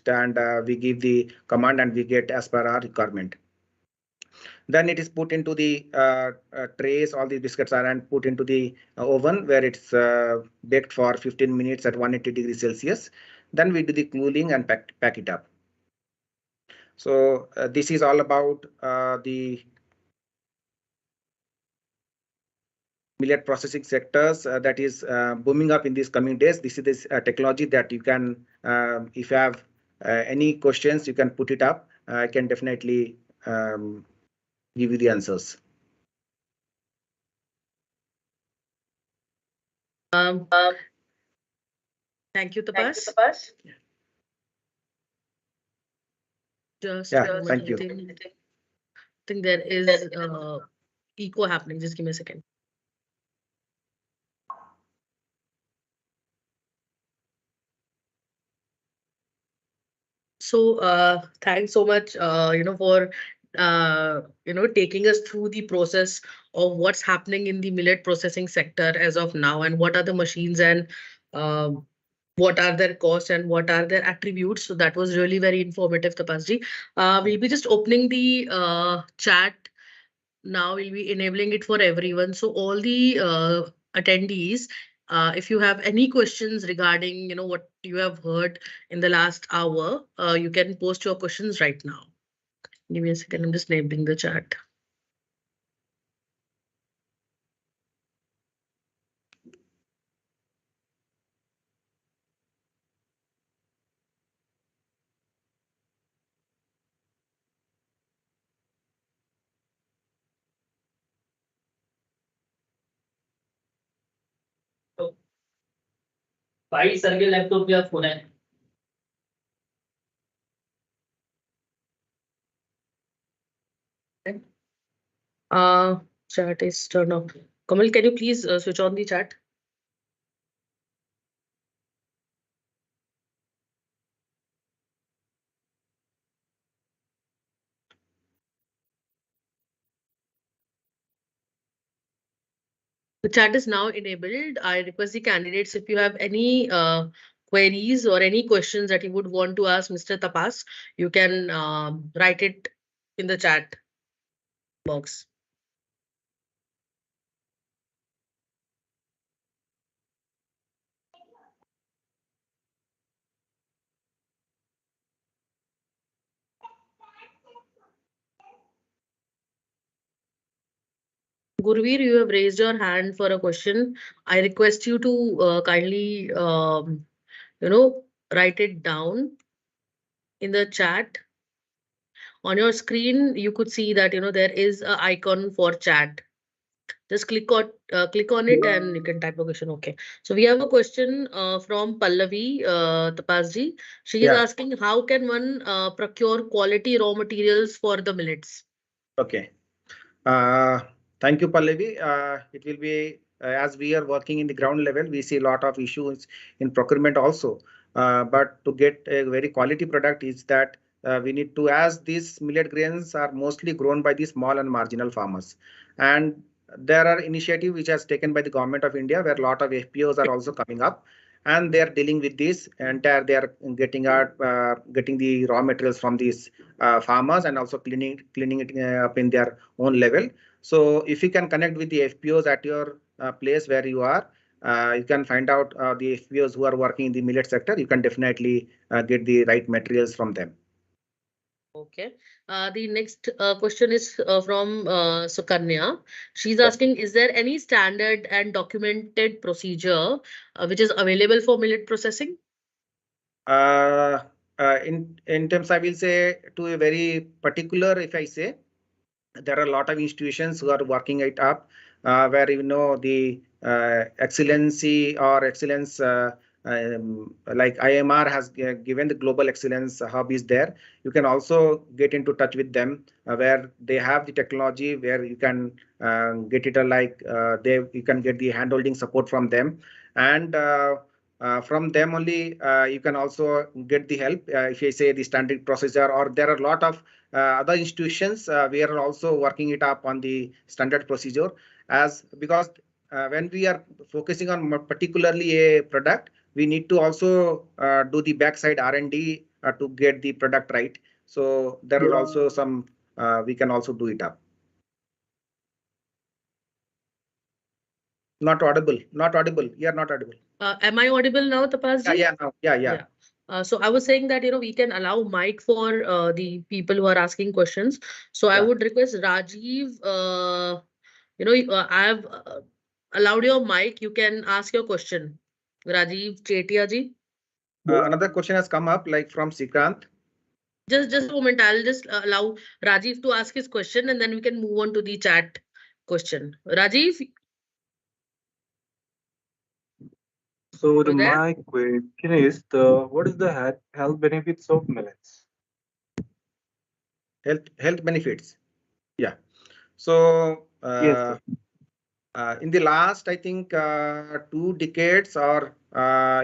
and we give the command, and we get as per our requirement. Then it is put into the trays. All these biscuits are and put into the oven, where it's baked for 15 minutes at 180 degrees Celsius. Then we do the cooling and pack it up. So this is all about the millet processing sectors that is booming up in these coming days. This is this technology that you can, if you have any questions, you can put it up. I can definitely give you the answers. Thank you, Tapas. Just Yeah, a moment. thank you. I think there is echo happening. Just give me a second. So thanks so much, for taking us through the process of what's happening in the millet processing sector as of now, and what are the machines, and uh, what are their costs, and what are their attributes. So that was really very informative, Tapasji. We'll be just opening the chat now. We'll be enabling it for everyone. So all the attendees, if you have any questions regarding, what you have heard in the last hour, you can post your questions right now. Give me a second. I'm just enabling the chat. भाई sir के laptop पे phone है chat is turned off. Kamal, can you please switch on the chat? The chat is now enabled. I request the candidates, if you have any queries or any questions that you would want to ask Mr. Tapas, you can write it in the chat box. Gurveer, you have raised your hand for a question. I request you to kindly, write it down in the chat. On your screen, you could see that, there is an icon for chat. Just click on it and you can type a question. Okay. So we have a question from Pallavi Tapasji. She is asking, how can one procure quality raw materials for the millets? Okay. Thank you, Pallavi. It will be, as we are working in the ground level, we see a lot of issues in procurement also. But to get a very quality product is that we need to, as these millet grains are mostly grown by the small and marginal farmers. And there are initiatives which has taken by the government of India where a lot of FPOs are also coming up. And they are dealing with this entire, they are getting the raw materials from these farmers and also cleaning it up in their own level. So if you can connect with the FPOs at your place where you are, you can find out the FPOs who are working in the millet sector. You can definitely get the right materials from them. Okay. The next question is from Sukanya. She's asking, is there any standard and documented procedure which is available for millet processing? In terms, I will say to a very particular, if I say, there are a lot of institutions who are working it up where the excellency or excellence like IMR has given the global excellence hub is there. You can also get into touch with them where they have the technology where you can get it you can get the handholding support from them, and from them only you can also get the help if you say the standard procedure, or there are a lot of other institutions we are also working it up on the standard procedure, as because when we are focusing on particularly a product, we need to also do the backside R&D to get the product right. So there are also some we can also do it up. Not audible. You are not audible. Am I audible now, Tapasji? Yeah. So I was saying that, we can allow mic for the people who are asking questions. So I would request Rajiv, I have allowed your mic. You can ask your question. Rajiv Chetia ji. Another question has come up from Sikrant. Just a moment. I'll just allow Rajiv to ask his question and then we can move on to the chat question. Rajiv. So my question is, what is the health benefits of millets? Health benefits. Yeah. So yes, In the last, I think, 2 decades, or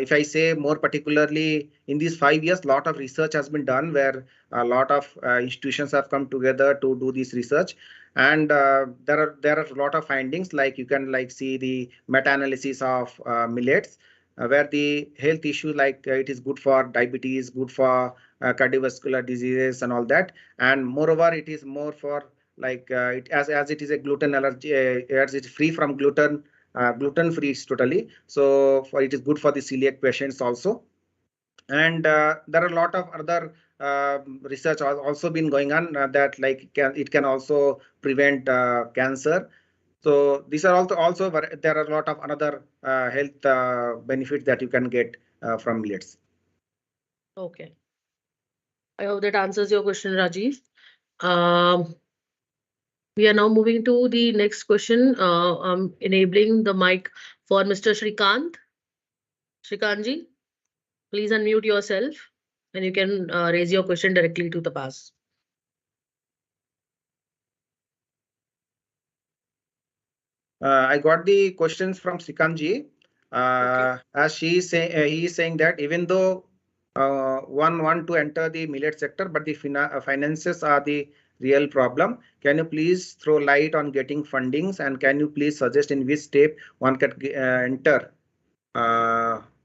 if I say more particularly in these 5 years, lot of research has been done where a lot of institutions have come together to do this research, and there are a lot of findings. Like you can like see the meta-analysis of millets, where the health issue like it is good for diabetes, good for cardiovascular diseases and all that, and moreover it is more for like it as it is a gluten allergy, as it's free from gluten, gluten free totally, so for it is good for the celiac patients also. And there are a lot of other research also been going on that like it can also prevent cancer. So these are also there are a lot of another health benefits that you can get from millets. Okay. I hope that answers your question, Rajiv. Um, we are now moving to the next question. Enabling the mic for Mr. Shrikant. Shrikantji, please unmute yourself and you can raise your question directly to the pass. I got the questions from Srikanji. Okay. As he is saying that even though one want to enter the millet sector, but the finances are the real problem. Can you please throw light on getting fundings, and can you please suggest in which step one can enter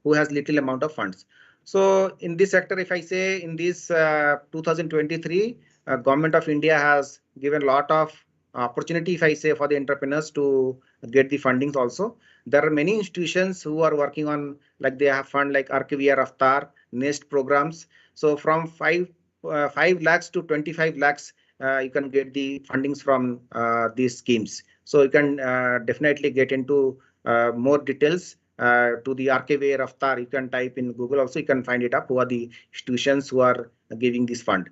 who has little amount of funds? So in this sector, if I say in this 2023, Government of India has given a lot of opportunity, if I say, for the entrepreneurs to get the fundings also. There are many institutions who are working on, like they have fund like RKVR, Raftar, Nest programs. So from 5 lakhs to 25 lakhs, you can get the fundings from these schemes. So you can definitely get into more details to the RKVR Raftar. You can type in Google also, you can find it up who are the institutions who are giving this fund.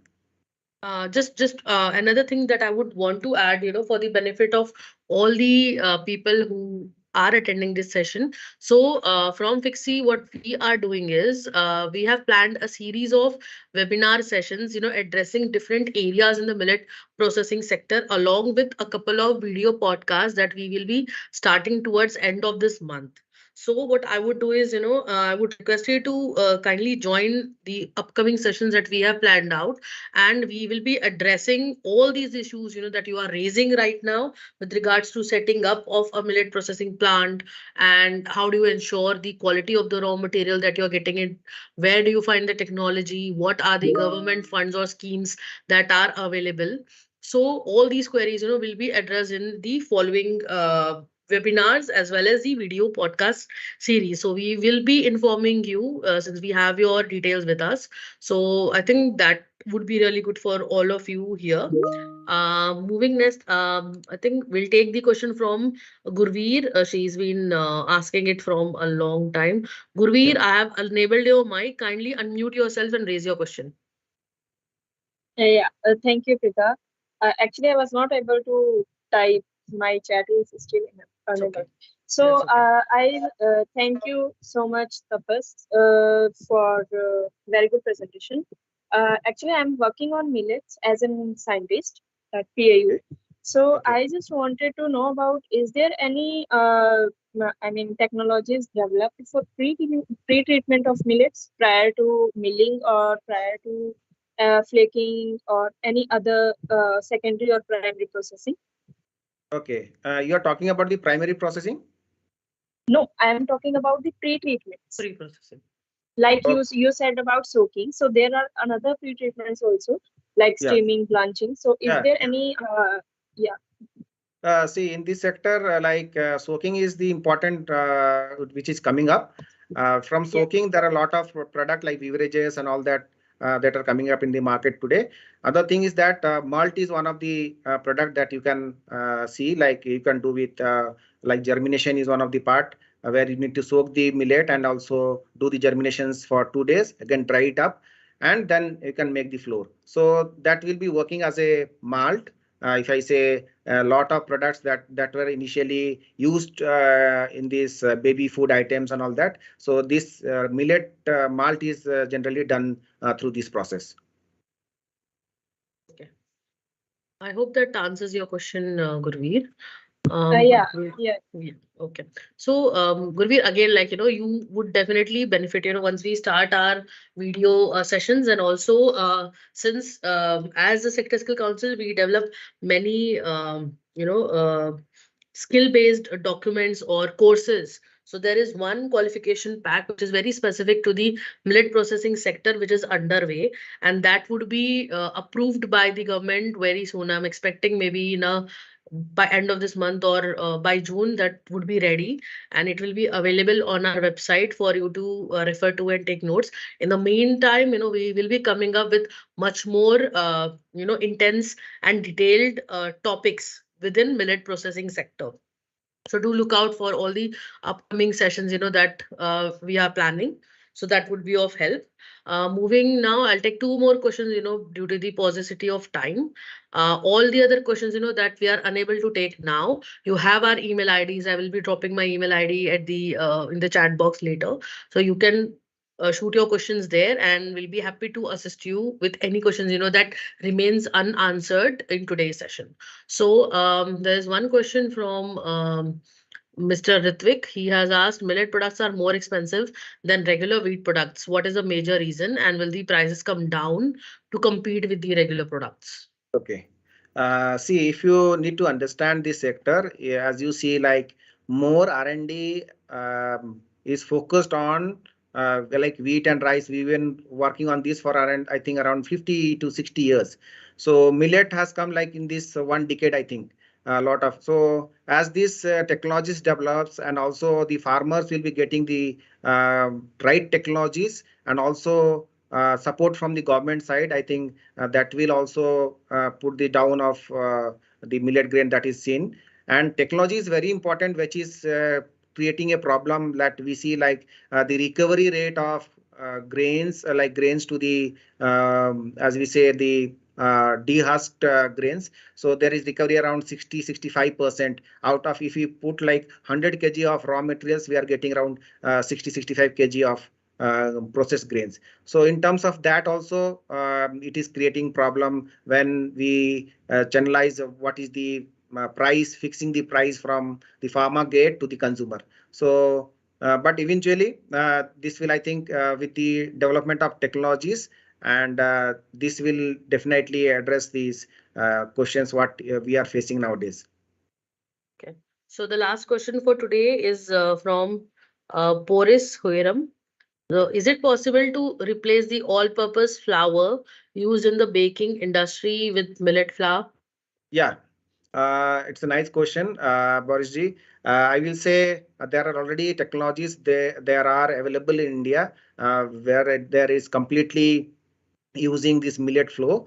Just another thing that I would want to add, for the benefit of all the people who are attending this session. So from Fixie, what we are doing is we have planned a series of webinar sessions, addressing different areas in the millet processing sector, along with a couple of video podcasts that we will be starting towards end of this month. So what I would do is, I would request you to kindly join the upcoming sessions that we have planned out, and we will be addressing all these issues that you are raising right now with regards to setting up of a millet processing plant, and how do you ensure the quality of the raw material that you're getting in, where do you find the technology, what are the government funds or schemes that are available. So all these queries will be addressed in the following webinars as well as the video podcast series. So we will be informing you since we have your details with us. So I think that would be really good for all of you here. Moving next, I think we'll take the question from Gurveer. She's been asking it from a long time. Gurveer, I have enabled your mic. Kindly unmute yourself and raise your question. Thank you, Prita. Actually, I was not able to type. My chat is still unable. Okay. So That's okay. I thank you so much, Tapas, for very good presentation. Actually, I'm working on millets as a scientist at PAU. So Okay. I just wanted to know about, is there any technologies developed for pre-treatment of millets prior to milling or prior to flaking or any other secondary or primary processing? Okay. You are talking about the primary processing? No, I am talking about the pre-treatments. Pre-processing. Like you said about soaking. So there are another pre-treatments also, like Yeah. steaming, blanching. So is Yeah. there any, See, in this sector, soaking is the important which is coming up. From soaking, there are a lot of product like beverages and all that that are coming up in the market today. Other thing is that malt is one of the product that you can see, like you can do with like germination is one of the part where you need to soak the millet and also do the germinations for 2 days, again dry it up, and then you can make the flour. So that will be working as a malt. If I say a lot of products that were initially used in these baby food items and all that. So this millet malt is generally done through this process. Okay. I hope that answers your question, Gurveer. Yeah. Okay. So, Gurveer, again, like, you would definitely benefit, once we start our video sessions. And also, since as the Sector Skill Council, we develop many, skill-based documents or courses. So there is one qualification pack which is very specific to the millet processing sector, which is underway, and that would be approved by the government very soon. I'm expecting maybe in a by end of this month or by June that would be ready, and it will be available on our website for you to refer to and take notes. In the meantime, we will be coming up with much more intense and detailed topics within millet processing sector. So do look out for all the upcoming sessions, that we are planning. So that would be of help. Moving now, I'll take two more questions, due to the paucity of time. All the other questions, that we are unable to take now, you have our email IDs. I will be dropping my email ID at the in the chat box later. So you can shoot your questions there, and we'll be happy to assist you with any questions, that remains unanswered in today's session. So there's one question from Mr. Ritvik. He has asked, millet products are more expensive than regular wheat products. What is the major reason, and will the prices come down to compete with the regular products? Okay. See, if you need to understand this sector, as you see, like more R&D is focused on like wheat and rice. We've been working on this for around, I think, around 50 to 60 years. So millet has come like in this 1 decade, I think. A lot of so as this technologies develops, and also the farmers will be getting the right technologies, and also support from the government side, I think that will also put the down of the millet grain that is seen. And technology is very important, which is creating a problem that we see, like the recovery rate of grains, like grains to the, as we say, the dehusked grains. So there is recovery around 65% out of, if you put like 100 kg of raw materials, we are getting around 65 kg of processed grains. So in terms of that also, it is creating problem when we channelize what is the price, fixing the price from the farmer gate to the consumer. So, but eventually, this will, I think, with the development of technologies, and this will definitely address these questions what we are facing nowadays. Okay. So the last question for today is from Boris Huiram. So is it possible to replace the all-purpose flour used in the baking industry with millet flour? Yeah, it's a nice question, Boris ji. I will say there are already technologies there are available in India where there is completely using this millet flow.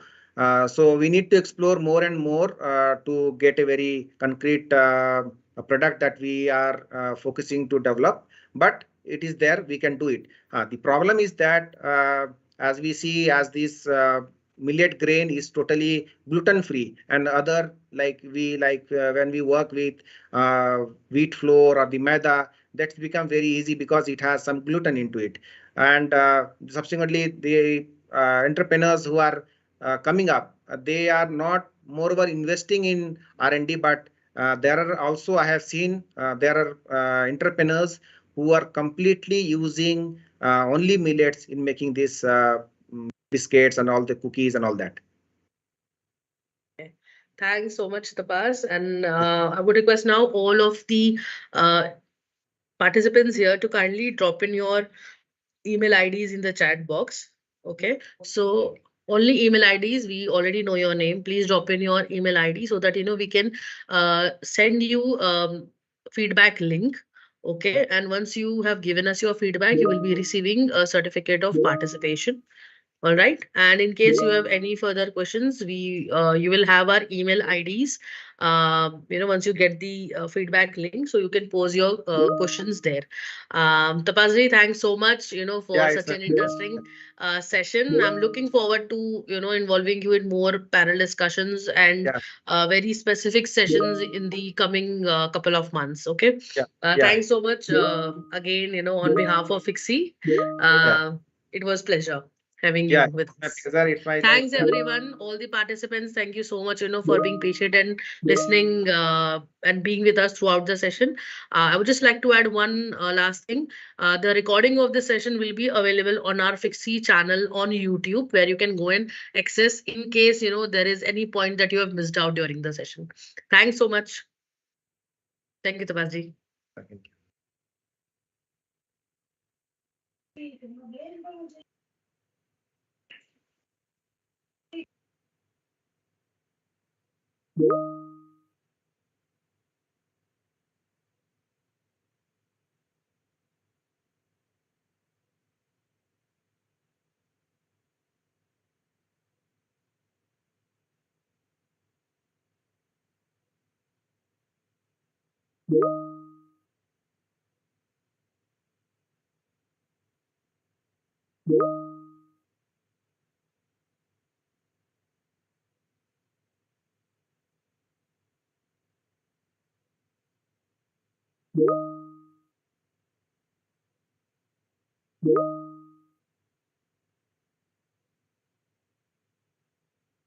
So we need to explore more and more to get a very concrete product that we are focusing to develop. But it is there, we can do it. The problem is that as we see, as this millet grain is totally gluten free, and other like when we work with wheat flour or the maida, that's become very easy because it has some gluten into it. And subsequently the entrepreneurs who are coming up, they are not moreover investing in R&D, but there are also, I have seen there are entrepreneurs who are completely using only millets in making this biscuits and all the cookies and all that. Okay. Thanks so much, Tapas. And I would request now all of the participants here to kindly drop in your email IDs in the chat box. Okay. So only email IDs, we already know your name. Please drop in your email ID so that we can send you feedback link. Okay. And once you have given us your feedback, you will be receiving a certificate of participation. All right. And in case you have any further questions, you will have our email IDs. Once you get the feedback link, so you can pose your questions there. Tapasri, thanks so much, for such an interesting session. I'm looking forward to, involving you in more panel discussions and very specific sessions in the coming couple of months. Okay. Thanks so much again, on behalf of FIXI. It was pleasure. having Yeah, you with it's my us. pleasure. It's my like. Thanks everyone, all the participants. Thank you so much, for being patient and listening and being with us throughout the session. I would just like to add one last thing. The recording of this session will be available on our Fixie channel on YouTube, where you can go and access in case there is any point that you have missed out during the session. Thanks so much. Thank you, Tabasji. Thank you.